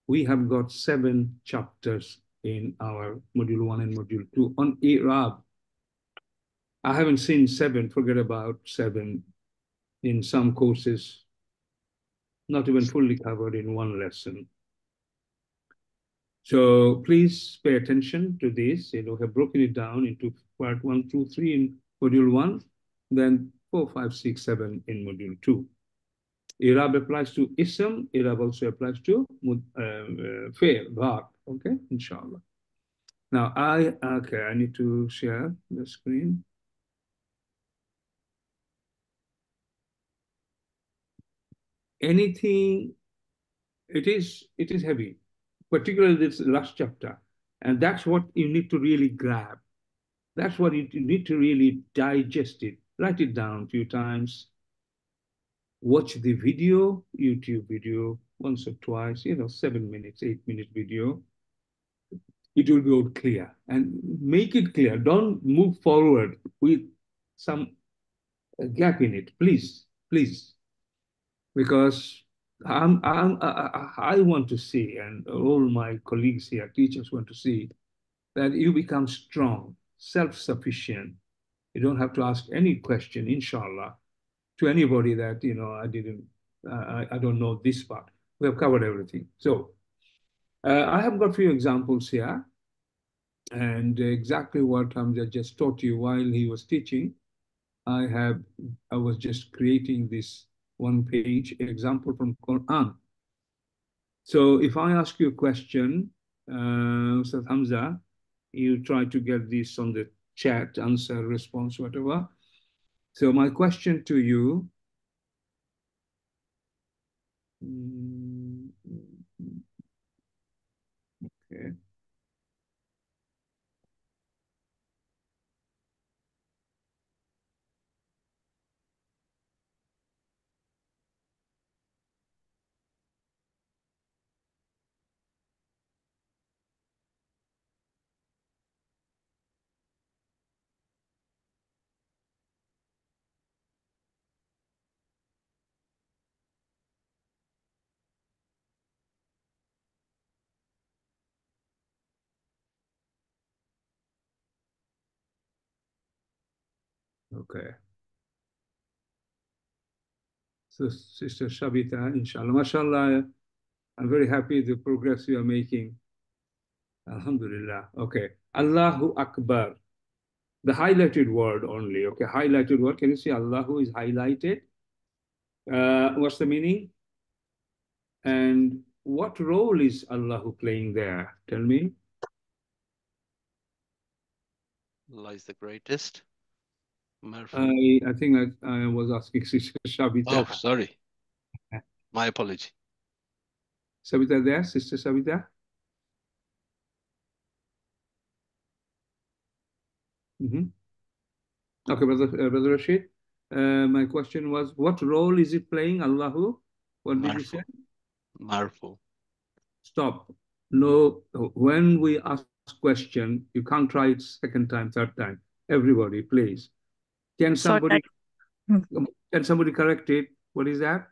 we have got 7 chapters in our module 1 and module 2 on i'rab. I haven't seen 7, forget about 7 in some courses, not even fully covered in one lesson. So please pay attention to this. We have broken it down into part 1, 2, 3 in module 1, then 4, 5, 6, 7 in module 2. I'rab applies to ism, i'rab also applies to fi'l, verb, okay, inshallah. Now I need to share the screen. Anything, it is heavy, particularly this last chapter, and that's what you need to really grab. That's what you need to really digest it. Write it down a few times, watch the video, YouTube video, once or twice, 7 minutes, 8-minute video. It will be all clear, and make it clear. Don't move forward with some gap in it, please, please, because I want to see, and all my colleagues here, teachers, want to see that you become strong, self-sufficient. You don't have to ask any question, inshallah, to anybody that, I don't know this part. We have covered everything. So I have got a few examples here, and exactly what Hamza just taught you while he was teaching. I was just creating this one-page example from Quran. So if I ask you a question, Ustaz Hamza, you try to get this on the chat, answer, response, whatever. So my question to you, okay. Okay. So, Sister Shabita, inshallah, mashallah, I'm very happy the progress you are making. Alhamdulillah. Okay. Allahu Akbar. The highlighted word only. Okay. Highlighted word. Can you see Allahu is highlighted? What's the meaning? And what role is Allahu playing there? Tell me. Allah is the greatest. Marfu. I think I was asking Sister Shabita. Oh, sorry. My apology. Sabita there? Sister Sabita? Okay, Brother Rashid. My question was, what role is it playing, Allahu? What did you say? Marfu. Stop. No, when we ask question, you can't try it second time, third time. Everybody, please. Can somebody correct it? What is that?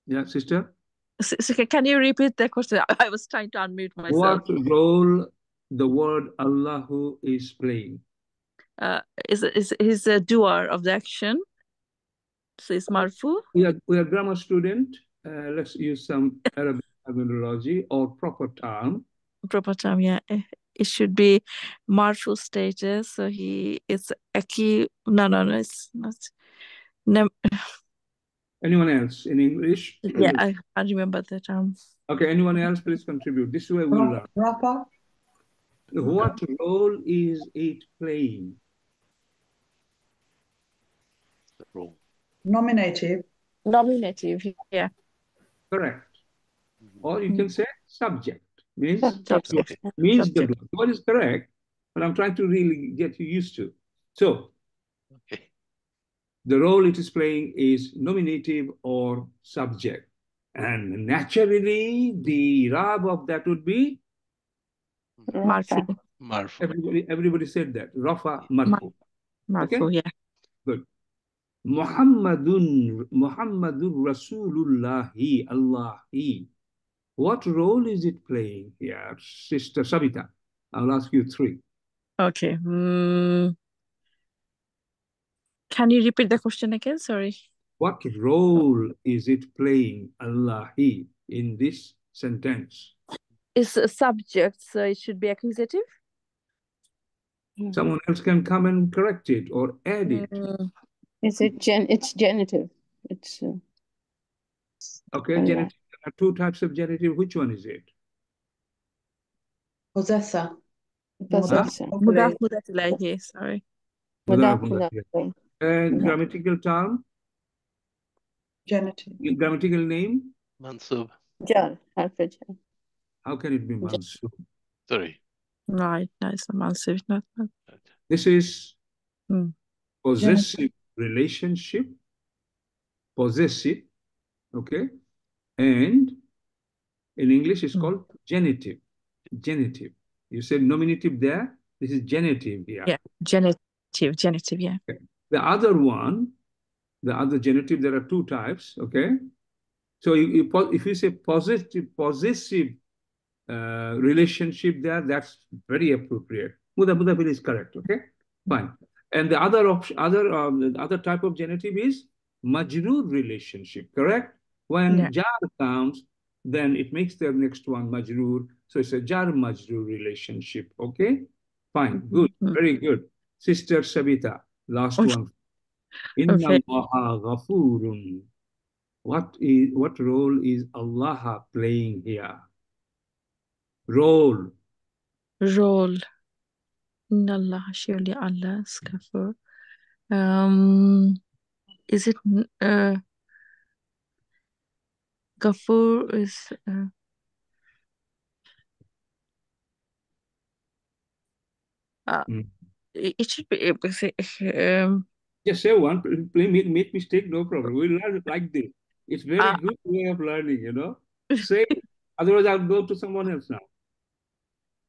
Yeah, sister? So can you repeat the question? I was trying to unmute myself. What role the word Allahu is playing? Is a doer of the action. So it's marfu. We are grammar student. Let's use some Arabic terminology or proper term. Proper term, yeah. It should be marfu status. So it's aki. No, it's not. No. Anyone else in English? Yeah, I remember the term. Okay, anyone else, please contribute. This way we'll learn. Rafa? What role is it playing? The role. Nominative. Nominative, yeah. Correct. Or you can say subject. Means Subject. the blood. What is correct? But I'm trying to really get you used to. So, Okay. the role it is playing is nominative or subject. And naturally, the Rab of that would be? Marfu. Marfu. Everybody said that. Rafa Marfu. Marfu, Okay? yeah. Good. Muhammadun Rasulullahi Allahi. What role is it playing here, Sister Sabita? I'll ask you three. Okay. Can you repeat the question again? Sorry. What role is it playing, Allahi, in this sentence? It's a subject, so it should be accusative. Someone else can come and correct it or add it. It's genitive. It's Okay, yeah. genitive. There are two types of genitive. Which one is it? Possessor. Possessor. Mudaf ilayhi, sorry. Mudaf. And grammatical term? Genitive. Grammatical name? Mansub. Jar. Harf-jar. How can it be mansub? Sorry. Right, no, it's not mansub, not. This is possessive relationship, possessive, okay? And in English, it's called genitive. Genitive. You said nominative there. This is genitive here. Yeah, genitive, yeah. Okay. The other one, the other genitive, there are two types, okay? So if you say possessive relationship there, that's very appropriate. Mudafil is correct, okay? Fine. And the other type of genitive is majroor relationship, correct? When jar comes, then it makes the next one majroor. So it's a jar majroor relationship, okay? Fine, good, very good. Sister Sabita, last one. Inna Allaha ghafurun. What role is Allah playing here? Role. Inna Allah, surely Allah is Ghafur. Is it Ghafur is it should be Just say one, please make mistake, no problem. We'll learn it like this. It's very good way of learning, you know. Say, otherwise I'll go to someone else now.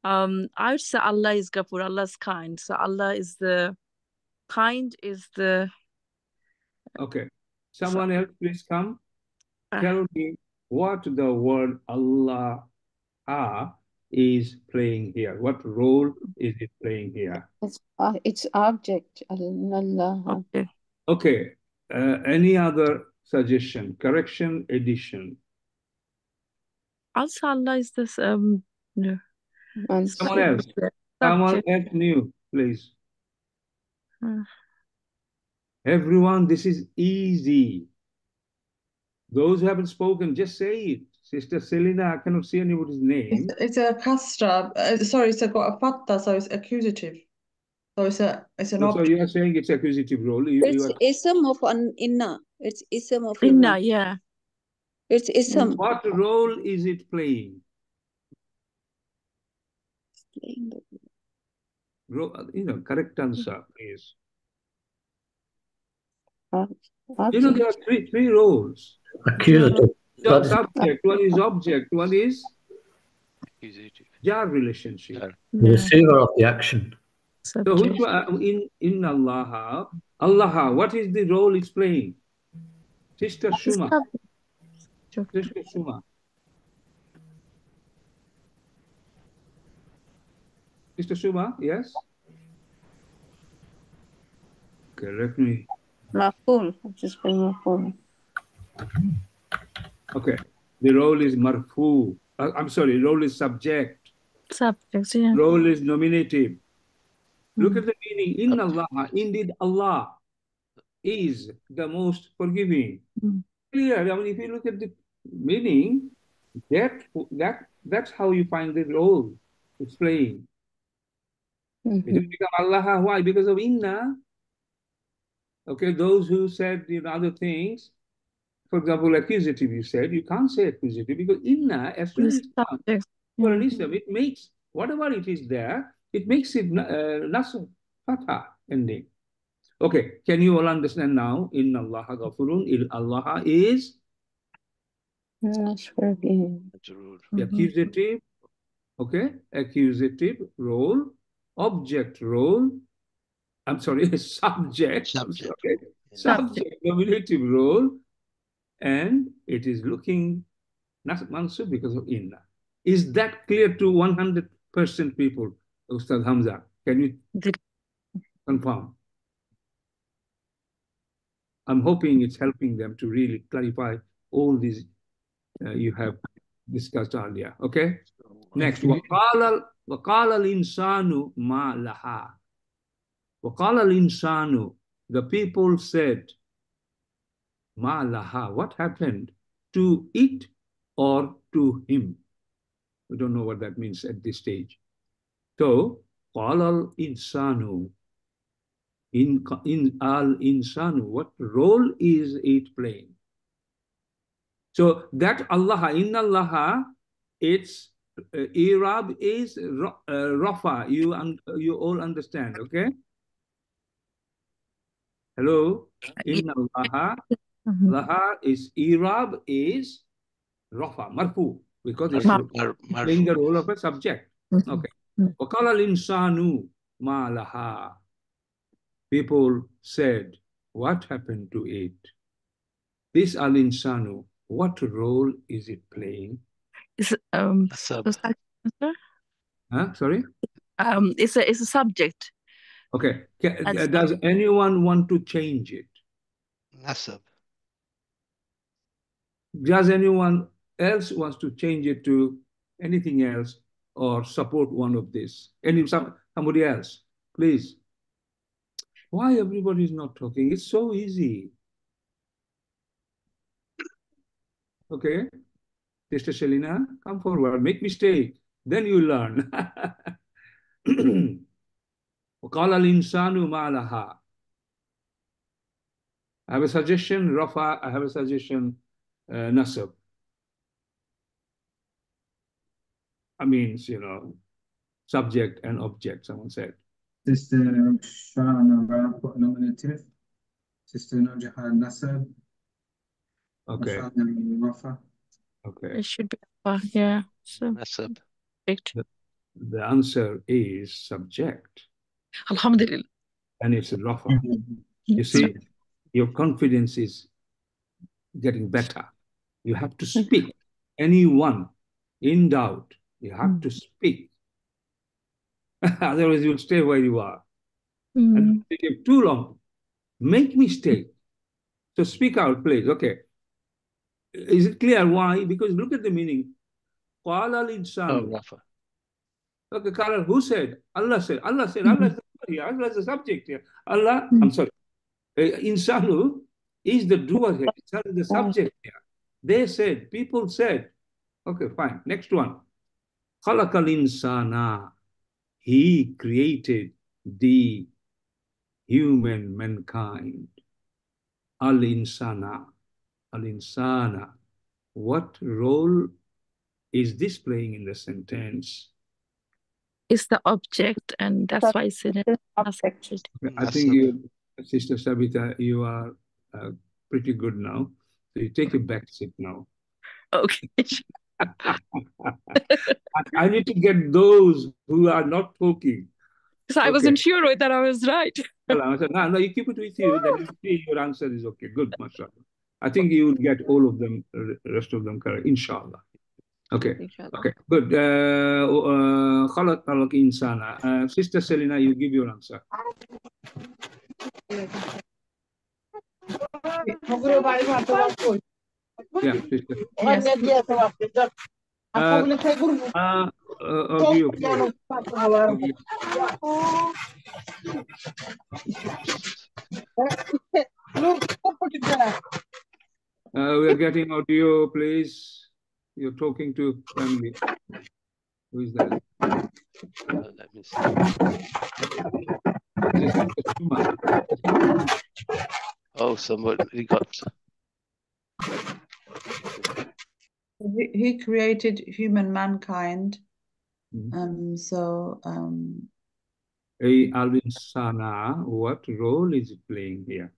I would say Allah is Ghafur, Allah is kind. So Allah is the kind, is the Okay. Someone else, please come. Tell me what the word Allah is playing here. What role is it playing here? It's object. Allah. Okay. Any other suggestion? Correction, addition. Also, Allah is this no. Someone else. Someone else new, please. Everyone, this is easy. Those who haven't spoken, just say it. Sister Selina, I cannot see anybody's name. It's a castra. Sorry, it's got a fatta, so it's accusative. So it's an object. So you are saying it's accusative role. It's ism of an inna. It's ism of inna, yeah. It's ism. What role is it playing? Correct answer, please. There are three roles. Accusative. Subject, one is object, one is jar relationship. Receiver of the action. So which one in Allah, what is the role it's playing? Sister Shuma. Sister Shuma. Sister Shuma, yes? Correct me. Maful. Just been maful. Okay. The role is marfu. I'm sorry, role is subject. Subject, yeah. Role is nominative. Look at the meaning. In Allah, indeed Allah is the most forgiving. Clear. I mean, if you look at the meaning, that's how you find the role it's playing. It will become Allah. Why? Because of inna. Okay, those who said other things, for example, accusative, you said, you can't say accusative because inna, as soon as it comes for an ism, it makes, whatever it is there, it makes it nasr, fatha ending. Okay, can you all understand now? Inna Allah ghafurun, Allah is accusative, okay, accusative role, object role, I'm sorry, subject, nominative role, and it is looking mansub because of inna. Is that clear to 100% people, Ustad Hamza? Can you confirm? I'm hoping it's helping them to really clarify all these you have discussed earlier. Okay? Next, وَقَالَ الْإِنسَانُ مَا لَهَا. وَقَالَ الْإِنسَانُ. The people said, مَا لَهَا. What happened to it or to him? We don't know what that means at this stage. So, قَالَ الْإِنسَانُ. In al-insanu, what role is it playing? So that Allah, in Allah, its Irab is Rafa. You all understand, okay? Hello? Inna Allaha. Laha is Irab is Rafa, Marfu, because it's playing the role of a subject. Okay. Wakala al-insanu ma laha. People said, what happened to it? This al-insanu, what role is it playing? It's Sorry? It's a subject. Okay. Does anyone want to change it? Nasab. Does anyone else wants to change it to anything else or support one of this? Somebody else, please. Why everybody is not talking? It's so easy. Okay. Sister Selina, come forward. Make mistake. Then you learn. وَقَالَ الْإِنسَانُ مَا لَهَا. I have a suggestion, Rafa. I have a suggestion, Nasab. I mean, subject and object, someone said. Sister Shana put nominative. Sister Nojaha Nasab. Okay. Rafa. Okay. It should be yeah. So Nasab. The answer is subject. Alhamdulillah. And it's Rafa. You see, your confidence is getting better. You have to speak. Anyone in doubt, you have to speak. Otherwise, you'll stay where you are. And if you take too long, make mistake. So speak out, please. Okay. Is it clear why? Because look at the meaning. Qala al-insan. Rafa. Okay, Kala, who said? Allah said. Allah said. Allah is the subject here. Allah, I'm sorry. Insanu is the doer here. Insanu is the subject here. They said, people said. Okay, fine. Next one. Khalaqal insana. He created the human mankind. Al-insana. Al-insana. What role is this playing in the sentence? It's the object, and that's why it's in it. I think you, Sister Sabita, you are pretty good now. So you take a back seat now. Okay. I need to get those who are not talking. So I wasn't sure whether I was right. I said, no, you keep it with you. Then you see your answer is okay. Good, mashallah. I think you will get all of them, rest of them correct, inshallah. Okay. Okay. Good. Khalaq insana. Sister Selina, you give your answer. Yeah, sister. Audio, please. We are getting audio, please. You're talking to family. Who is that? Let me see. Oh, somebody got. He created human mankind. Al-insana, what role is it playing here?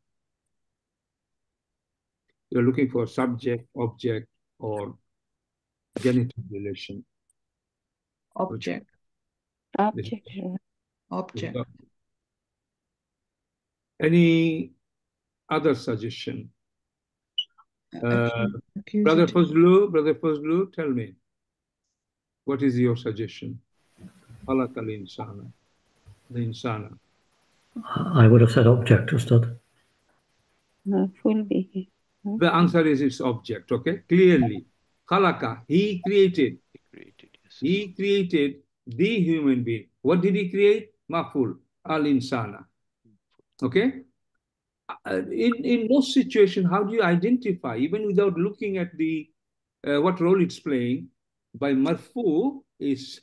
You're looking for subject, object, or genitive relation. Object. Object. Any other suggestion? Brother Fazlu, tell me. What is your suggestion? Khalaq al-insana. The insana. I would have said object, Ustad. The answer is its object, okay? Clearly. Khalaqa, he created. He created the human being. What did he create? Maful, al-insana. Okay? In most situations, how do you identify, even without looking at the what role it's playing? By marfu is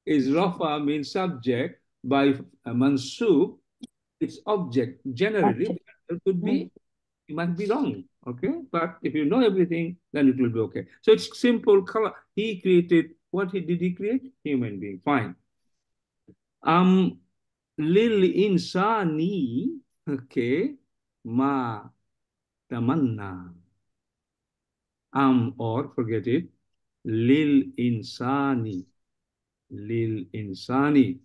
rafa means subject. By mansub, it's object. Generally, it could be, it might be wrong. Okay, but if you know everything, then it will be okay. So it's simple. He created what did he create? Human being. Fine. Lil insani. Okay. ma tamanna. Or forget it, lil insani. Lil insani.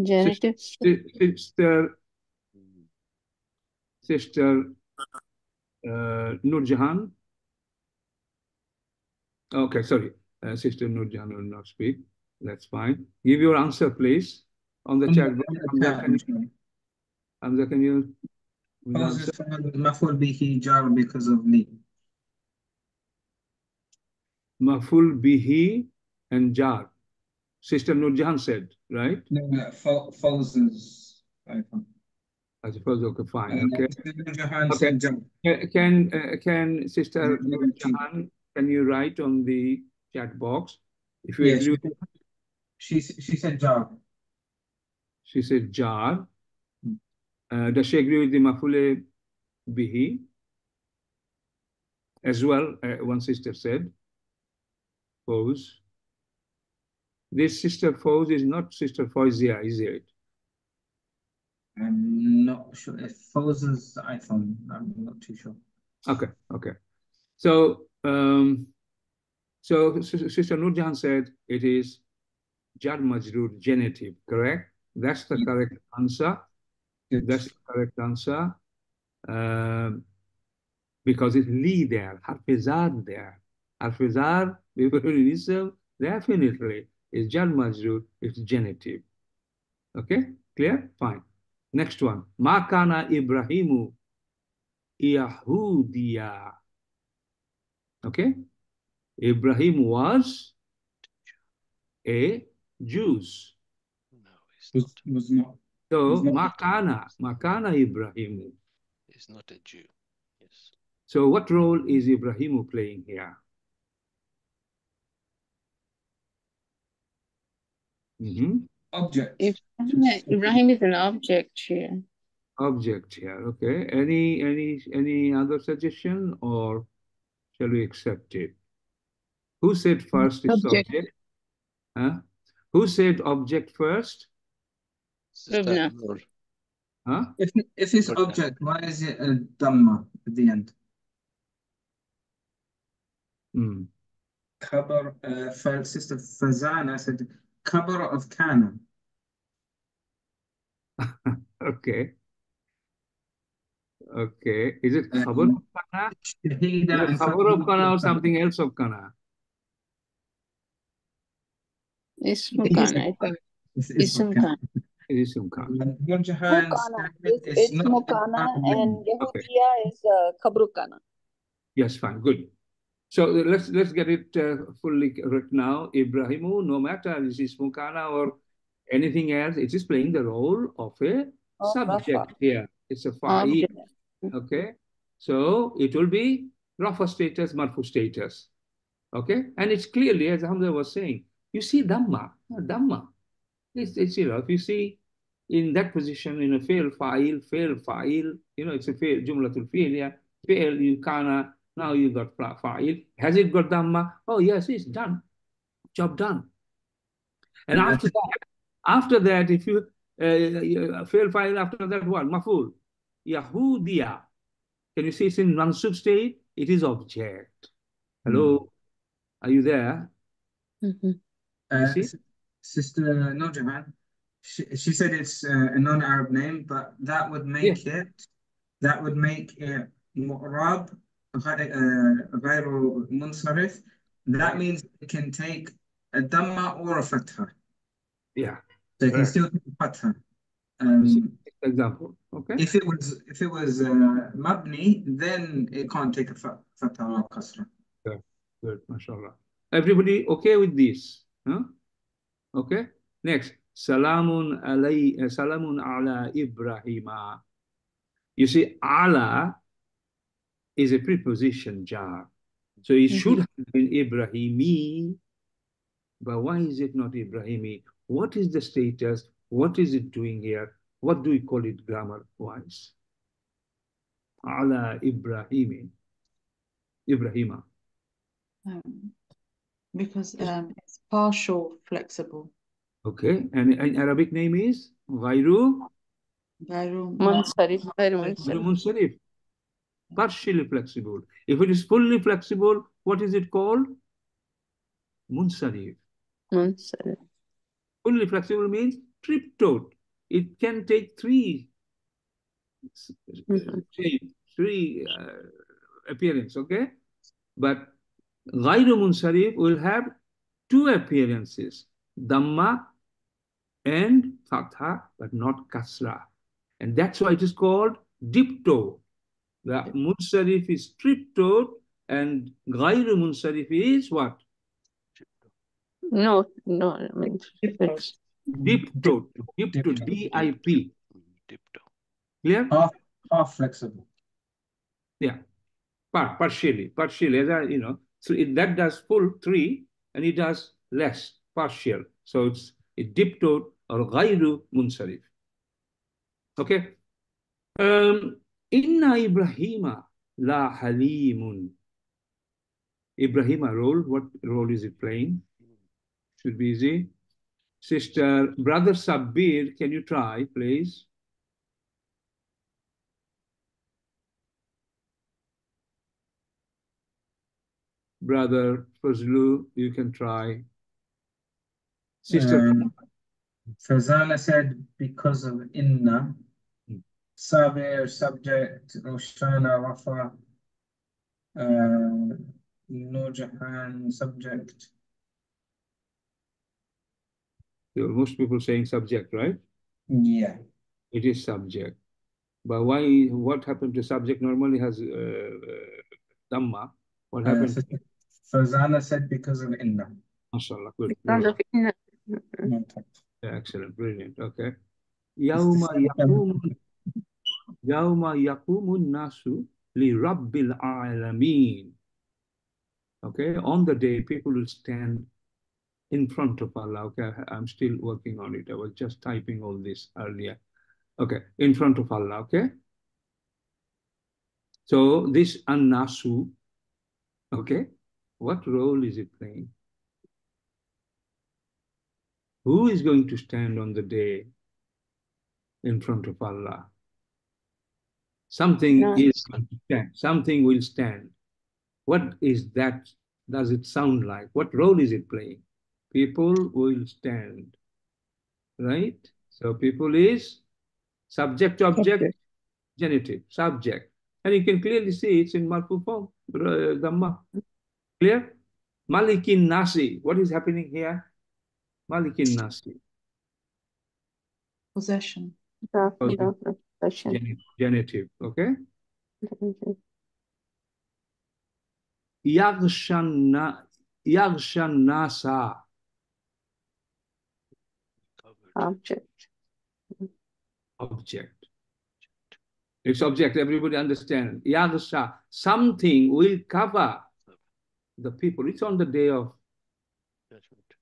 Genitive. Sister Nur Jahan. Okay, sorry. Sister Nur Jahan will not speak. That's fine. Give your answer, please, on the chat box. Hamza, can you answer? Maful bihi jar because of li. Maful bihi and jar. Sister Nur Jahan said, right? No, Fawz's iPhone. I suppose, okay, fine. Okay. Nur Jahan Okay. said jar. Can Sister Nur Jahan, can you write on the chat box if you Yes, agree with she said jar. She said jar. Does she agree with the mafule bihi as well? One sister said, Fawz. This Sister Fawz is not Sister Fawzia, is it? I'm not sure if Fawz's iPhone. I'm not too sure. Okay, okay. So, Sister Nur Jahan said it is jar majroor genitive, correct? That's the correct answer. That's the correct answer. Because it's li there, harfizar there. Harfizar, definitely is jar majroor, it's genitive. Okay, clear? Fine. Next one. Ma kana Ibrahimu Yahudiya. Okay? Ibrahim was a Jew. No, he's not. Was not. So, Makana Ibrahimu. He's not a Jew. Yes. So, what role is Ibrahimu playing here? Object. Ibrahim is an object here. Object here. Okay. Any other suggestion, or shall we accept it? Who said first it's object? Huh? Who said object first? Sister Huh? If it's object, why is it a dhamma at the end? Khabar, Sister Fazana said khabar of kana. Okay. Okay. Is it khabar of kana? Is it khabar of kana or something else of kana? Ism kana, I think. Ism kana. Ism kana. It's Mukana and Yahudiya is Khabrukana. Yes, fine, good. So let's get it fully correct now. Ibrahimu, no matter is it Mukana or anything else, it is playing the role of a subject here. It's a fa'il. Okay, so it will be rafa status, marfu status. Okay, and it's clearly, as Hamza was saying, you see dhamma. It's you know, if you see in that position in a fail fa'il, you know, it's a fail jumlatul fi'l, yeah, fail you kana. Now you got fa'il. Has it got dhamma? Oh yes, it's done. Job done. And after that, if you fail fa'il, after that what? Maful. Yahudiya. Can you see it's in mansub state? It is object. Hello? Are you there? Sister Nur Jahan, she said it's a non-Arab name, but that would make it mu'rab غير منصرف. That means it can take a dhamma or a fatha. Yeah. So it can still take a fatha. Example. Okay. If it was mabni, then it can't take a fatha or kasra. Good, mashallah. Everybody okay with this? Huh? Okay. Next, salamun ala Ibrahima. You see, ala is a preposition jar, so it should have been Ibrahimi. But why is it not Ibrahimi? What is the status? What is it doing here? What do we call it grammar-wise? Ala Ibrahima. Because it's partial flexible. Okay, and in Arabic name is Ghayru Munsarif. Munsarif. Partially flexible. If it is fully flexible, what is it called? Munsarif. Munsarif. Fully flexible means trip-toed. It can take three appearance, okay? But Ghayru Munsarif will have two appearances, Dhamma and Fatha, but not Kasra. And that's why it is called dip-toe. The Munsarif is trip-toed and Ghayru Munsarif is what? No, I mean, it's Dip-toed. Dip-toed, D-I-P. Dip-toe. Clear? Half flexible. Yeah. Partially. As I, so that does full 3 and it does less, partial. So it's dip-toed or Ghayru Munsarif. Okay. Inna Ibrahima la halimun. Ibrahima role, what role is it playing? Should be easy. Brother Sabir, can you try, please? Brother Fazlu, you can try. Sister. Fazana said because of inna. Sabir, subject, Roshana, Rafa, Nurjahan, subject. Most people saying subject, right? Yeah. It is subject. But why? What happened to subject? Normally has Dhamma. What happened? Fazana said because of inna. MashaAllah, good. because of inna. Yeah, excellent, brilliant. Okay. Yawma yaqumun nasu li rabbil alameen. Okay, on the day people will stand in front of Allah. Okay, I'm still working on it. I was just typing all this earlier. Okay, in front of Allah. Okay. So this an-nasu, okay, what role is it playing? Who is going to stand on the day in front of Allah? Something is going to stand. Something will stand. What is that? Does it sound like? What role is it playing? People will stand, right? So people is subject, object, genitive, subject. And you can clearly see it's in marfu form, Dhamma. Clear? Malikin Nasi. What is happening here? Malikin Nasi. Possession. Possession. Genitive, okay? Yaghshan Nasa. Object. It's object, everybody understand. Yaghsha, something will cover the people. It's on the day of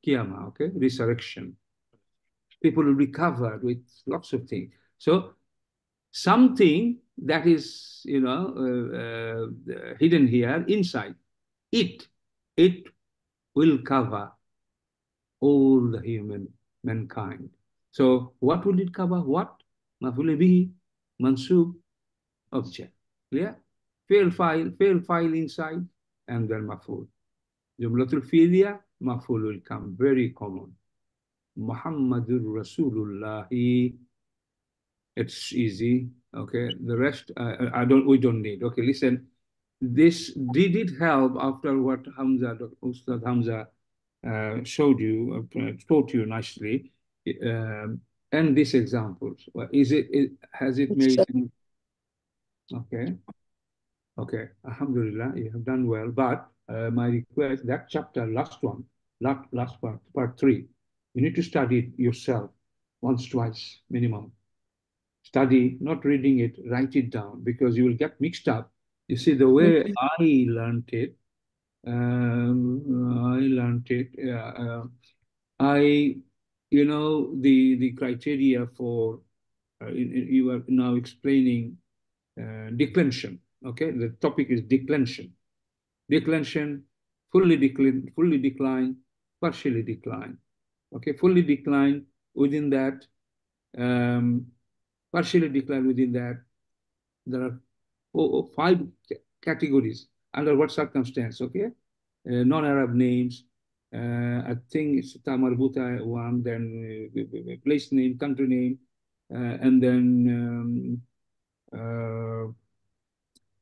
Qiyamah, okay? Resurrection. People will be covered with lots of things. So something that is, hidden here inside, it will cover all the mankind. So what will it cover? What? Maf'ul bihi, mansub, object. Clear? Fail file inside, and then maf'ul. Jumlatul fi'liya, maf'ul will come, very common. Muhammadur Rasulullah. It's easy. Okay. The rest, we don't need. Okay, listen. This did it help after what Ustad Hamza showed you, taught you nicely, and these examples. Has it made sense? Okay. Alhamdulillah, you have done well. But my request, that chapter, last part 3, you need to study it yourself once, twice, minimum. Study, not reading it, write it down, because you will get mixed up. You see, the way I learned it, the criteria for, you are now explaining declension, okay? The topic is declension. Declension, fully decline, partially decline. Okay, fully declined within that, partially declined within that. There are five categories. Under what circumstance? Okay, non-Arab names. I think it's Tamarbuta one, then place name, country name, and then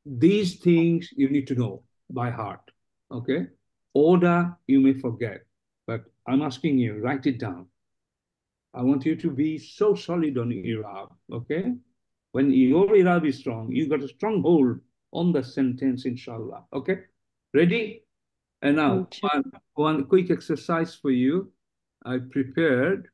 these things you need to know by heart. Okay, order you may forget, but I'm asking you, write it down. I want you to be so solid on Irab. Okay, when your Irab is strong, you got a strong hold on the sentence, inshallah. Okay, ready? And now, one quick exercise for you. I prepared.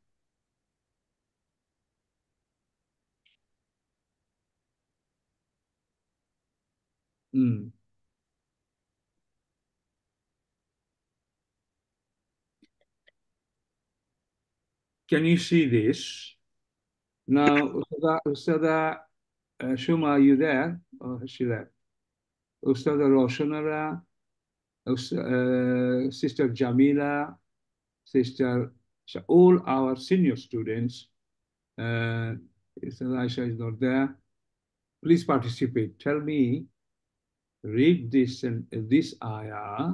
Can you see this? Now, Ustada Shuma, are you there? Or is she there? Ustada Roshanara, Sister Jamila, Sister, all our senior students. Sister Aisha is not there. Please participate. Tell me, read this and this ayah,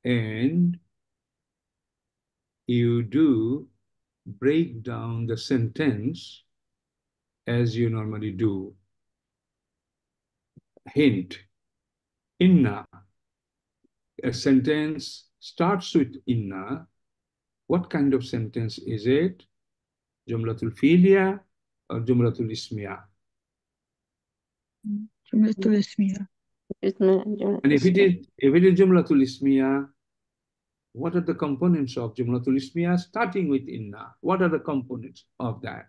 and you do break down the sentence as you normally do. Hint, inna. A sentence starts with inna. What kind of sentence is it? Jumlatul fi'liya or Jumlatul ismiya? Jumlatul ismiya. And if it is Jumlatul ismiya, what are the components of Jumlatul ismiya starting with inna? What are the components of that?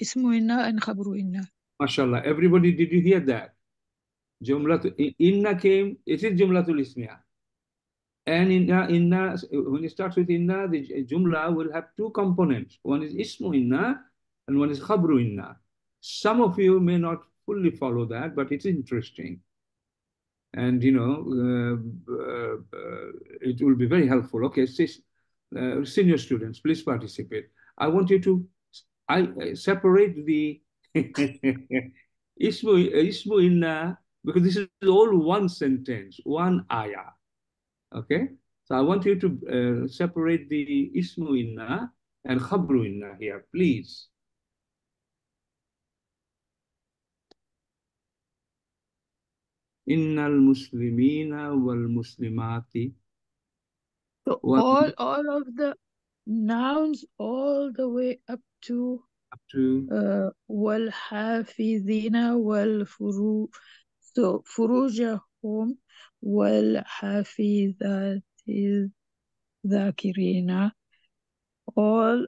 Ismu inna and khabru inna. MashaAllah. Everybody, did you hear that? Jumlatul inna came, it is Jumlatul ismiya. And inna, when it starts with inna, the jumla will have two components. One is ismu inna and one is khabru inna. Some of you may not fully follow that, but it's interesting. And, you know, it will be very helpful. Okay, senior students, please participate. I want you to separate the ismu inna, because this is all one sentence, one ayah. Okay, so I want you to separate the ismu inna and khabru inna here, please. Innal muslimina wal muslimati. So all of the nouns all the way up to wal hafidhina wal furu. So furujahum wal hafidhati dhakirina, all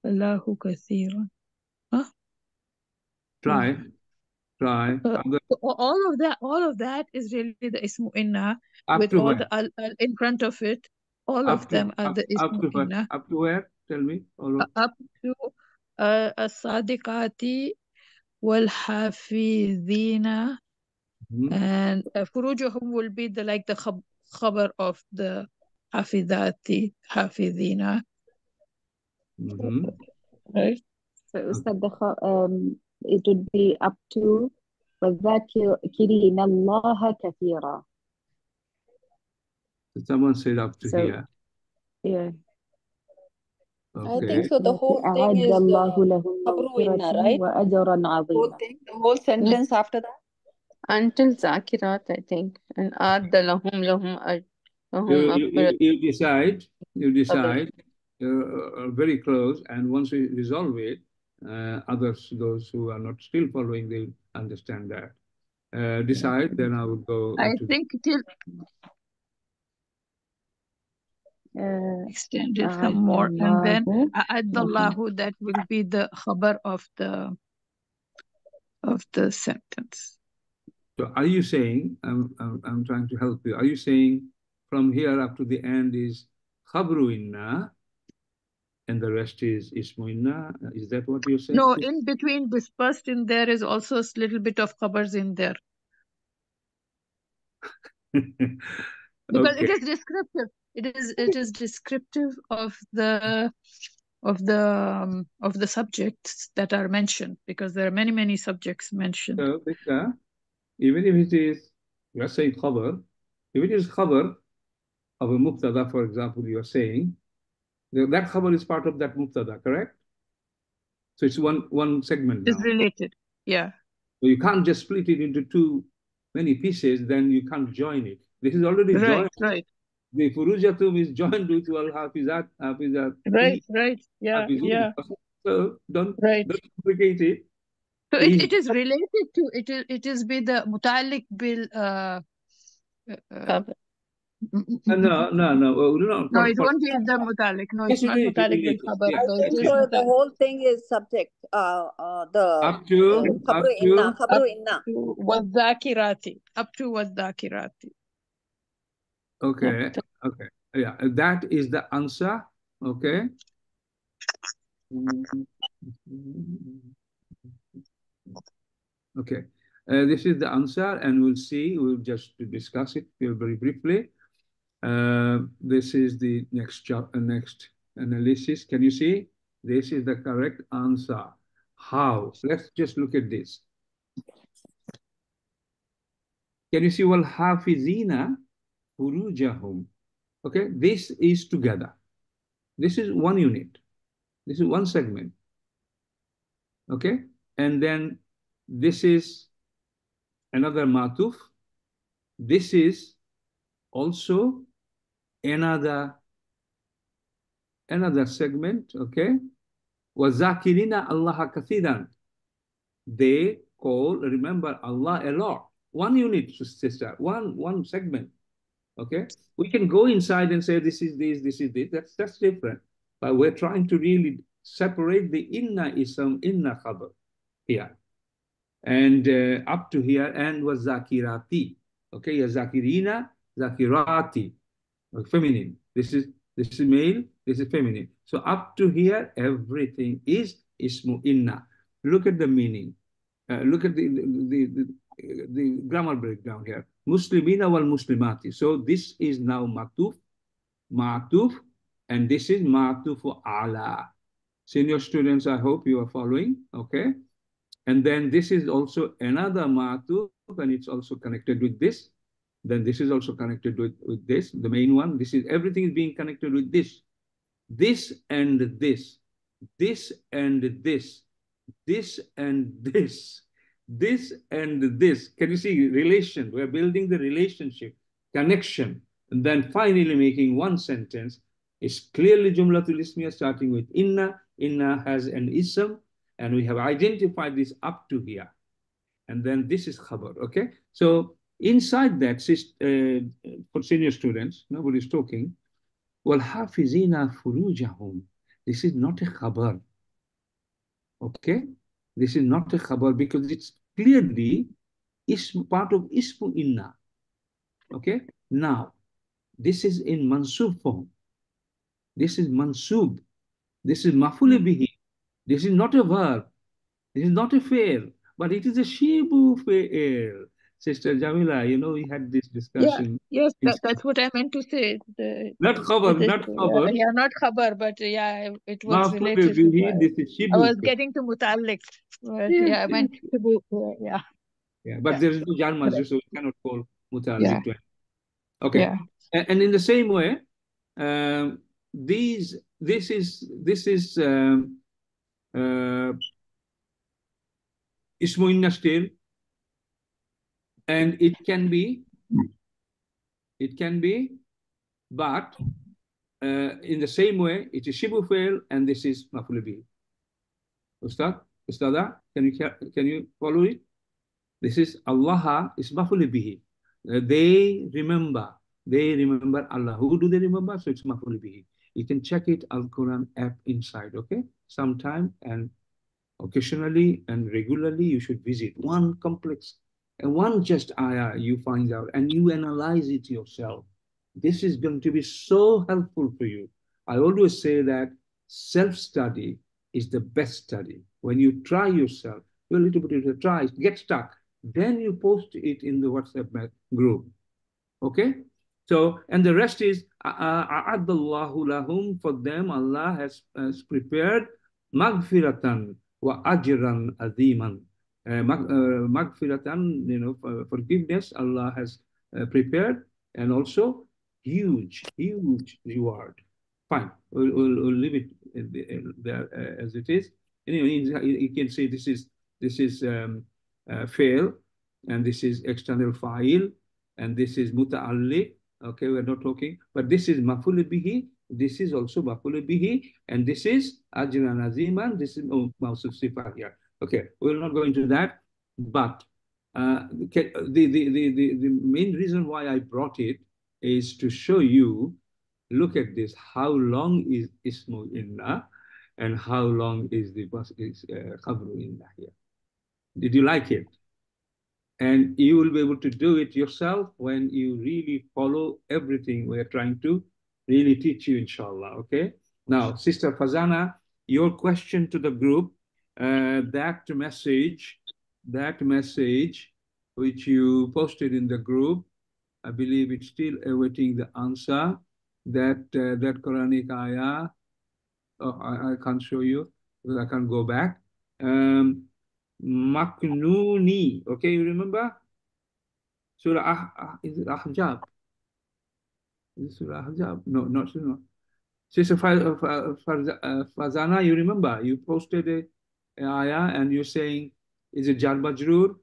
Allahu kathiran. Huh? Try. So all of that is really the ismu inna with all where? the al in front of it. All of them are the ismu inna. Up to where? Tell me. Up to as-sadiqati wal hafidhina, and furujuhum will be the khabar of the hafidhati, hafidhina. Right. So Ustad, it would be up to وَذَاكِرِينَ اللَّهَ كَثِيرًا. Someone said up to here. Yeah. Okay. I think so. The whole thing is khabru inna, right? The whole sentence after that. Until Zakirat, I think, and adda lahum You decide. Okay. You're very close, and once we resolve it, those who are not still following, they'll understand that. Decide, then I will go. I think till extended some more, and then A'addallahu, that will be the khabar of the sentence. So are you saying, I'm trying to help you, are you saying from here up to the end is khabru inna and the rest is ismu inna? Is that what you're saying? No, in between, dispersed in there is also a little bit of khabars in there. Because Okay. it is descriptive. It is descriptive of the subjects that are mentioned, because there are many subjects mentioned. So, even if it is, let's say khabar, if it is khabar of a mubtada, for example, you are saying, that khabar is part of that mubtada, correct? So it's one segment It's now. related, yeah. So you can't just split it into too many pieces, then you can't join it. This is already joined. Right. The furujatum is joined with wal hafizat, Right, yeah. So don't Right. complicate it. So it is related to, it is with the mutalik bil No. No, it won't be the mutalik. No, it's not mutalik bil khabar. I think so. The whole thing is subject. Up to Khabru inna. Wadhakirati. Up to wadhakirati. Okay. Yeah, that is the answer. Okay. Okay. This is the answer, and we'll see. We'll just discuss it very briefly. This is the next analysis. Can you see? This is the correct answer. How? Let's just look at this. Can you see? Wal hafizina furujahum. Okay, this is together. This is one unit. This is one segment. Okay, and then this is another matuf. This is also another segment. Okay, wazakirina Allah kathiran. They remember Allah a lot. One unit, sister. One segment. Okay, we can go inside and say this is this. That's different. But we're trying to really separate the inna ism, inna khabar here, and up to here, and was zakirati. Okay, ya zakirina, zakirati, feminine. This is male. This is feminine. So up to here, everything is ismu inna. Look at the meaning. Look at the grammar breakdown here. Muslimina wal muslimati. So this is now ma'tuf, and this is ma'tufu ala. Senior students, I hope you are following. Okay, and then this is also another ma'tuf, and it's also connected with this. Then this is also connected with this, the main one. This is, everything is being connected with this and this, this and this, this and this, this and this. Can you see relation? We're building the relationship, connection, and then finally making one sentence. It's clearly Jumlatul Ismiya starting with inna. Inna has an ism, and we have identified this up to here. And then this is khabar, okay? So inside that, for senior students, nobody's talking, wal hafizina furujahum. This is not a khabar, okay? This is not a khabar because it's clearly part of ismu inna, okay? Now, this is in mansub form. This is mansub. This is maf'ul bihi. This is not a verb. This is not a fail, but it is a shibu fail. Sister Jamila, we had this discussion. Yes, that's what I meant to say. Not khabar, not khabar. Yeah, not khabar, but yeah, it was Maf'ul related bihi, to, this is shibu. I was getting to mutalik, but yeah, I meant to, yeah. Yeah, but there is no jar majrur, so we cannot call mutalik to it. Okay. Yeah. And in the same way, this is ismu inna still, and it can be, but in the same way, it is shibu fail, and this is maf'ul bihi. Ustada, can you follow it? This is Allah is maf'ul bihi. They remember Allah. Who do they remember? So it's maf'ul bihi. You can check it, Al-Qur'an app inside, okay? Sometime and occasionally and regularly you should visit one complex and one just ayah you find out and you analyze it yourself. This is going to be so helpful for you. I always say that self-study is the best study. When you try yourself, do a little bit of a try, get stuck, then you post it in the WhatsApp group, okay? So, and the rest is a'addallahu lahum, for them Allah has prepared maghfiratan wa ajran aziman. Maghfiratan, forgiveness Allah has prepared, and also huge reward. Fine, we'll leave it there as it is. Anyway, you can say this is fail, and this is external file, and this is muta'alliq. Okay, we're not talking, but this is maf'ul bihi, this is also maf'ul bihi, and this is ajran aziman, this is mawsuf sifat here. Okay, we'll not go into that, but the main reason why I brought it is to show you, look at this, how long is ismu inna and how long is the khabru inna here. Did you like it? And you will be able to do it yourself when you really follow everything we're trying to really teach you, inshallah. Okay. Now, Sister Fazana, your question to the group, that message which you posted in the group, I believe it's still awaiting the answer. That Quranic ayah, I can't show you because I can't go back. Maknuni, okay, you remember? Surah is it Ahzab? Is it Surah Ahzab? No, not Surah. Sister Fazana, you remember? You posted a ayah and you're saying, is it Jar Majroor?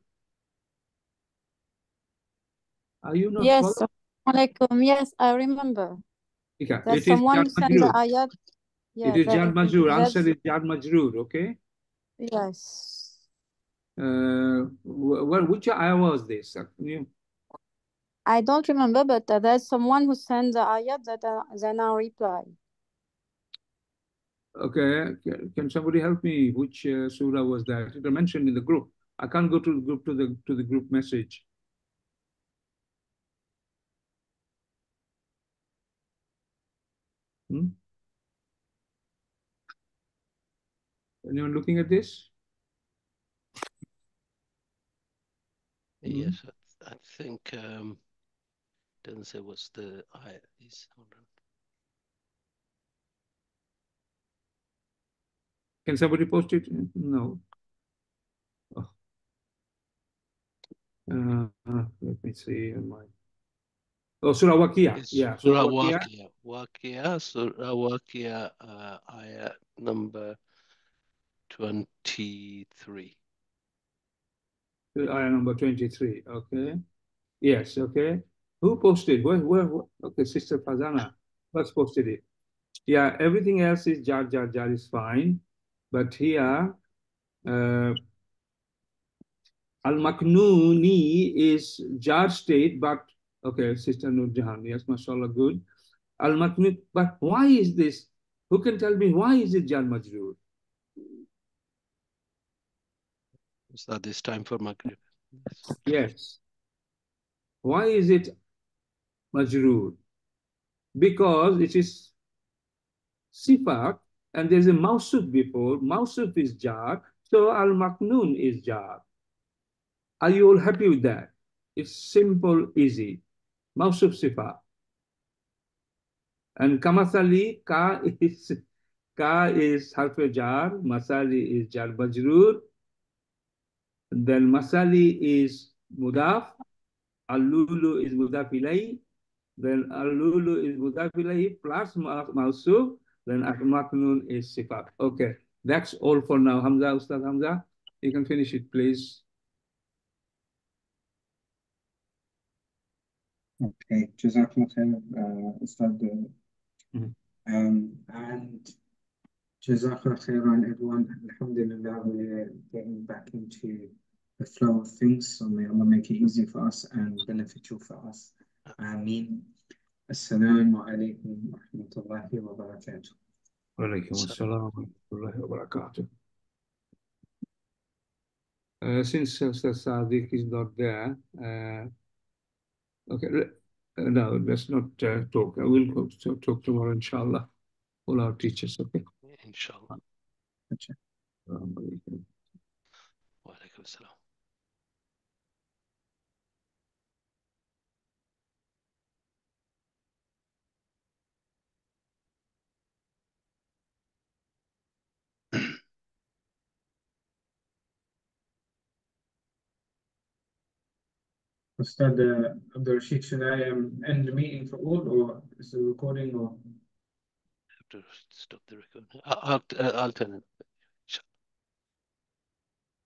Are you not Yes, following? Alaikum. Yes, I remember. Okay. That It is someone Jar sent the Majroor. ayat. Yeah, It is Jar Majroor. Answer that's is Jar Majroor, okay? yes. Which ayah was this? I don't remember, but there's someone who sent the ayat that then I reply. Okay, can somebody help me? Which surah was that? It was mentioned in the group. I can't go to the group to the group message. Anyone looking at this? Yes, I think doesn't say what's the ayat is. Hold on. Can somebody post it? No. Oh. Let me see. Oh, Surah Waqiyah. Yeah, Surah Waqiyah. Surah Waqiyah, ayat number 23. Ayah number 23. Okay. Yes. Okay. Who posted? Where? Okay, Sister Fazana. What's posted it? Yeah, everything else is jar is fine, but here Al-Maknuni is jar state, but okay, Sister Nur Jahan, yes, mashallah, good. Al-Maknun, but why is this? Who can tell me why is it jar majroor? Is that this time for Maghrib? Yes. Why is it majroor? Because it is sifat and there's a mawsuf before. Mawsuf is jar, so al-maknun is jar. Are you all happy with that? It's simple, easy. Mawsuf sifat. And kamathali, ka is harf jar, masali is jar majroor. Then masali is mudaf, al-lulu is mudaf ilayhi, then al-lulu is mudaf ilayhi plus mawsuf, then al-maknun is sifat. Okay, that's all for now. Hamza, Ustad Hamza, you can finish it, please. Okay, Jazakallah khair, Ustad. And Jazakallah khairan, everyone. Alhamdulillah, we're getting back into the flow of things. So may Allah make it easy for us and beneficial for us. Ameen. Assalamu alaikum wa rahmatullahi wa barakatuh. Wa alaikum assalam wa rahmatullahi wa barakatuh. Since Ustad Sadiq is not there, okay, no, let's not talk. I will talk tomorrow, inshallah. All our teachers, okay? Inshallah. Wa alaikum assalam. Ustad Abdul Rashid, should I end the meeting for all, or is the recording, or? Have to stop the recording. I'll turn it.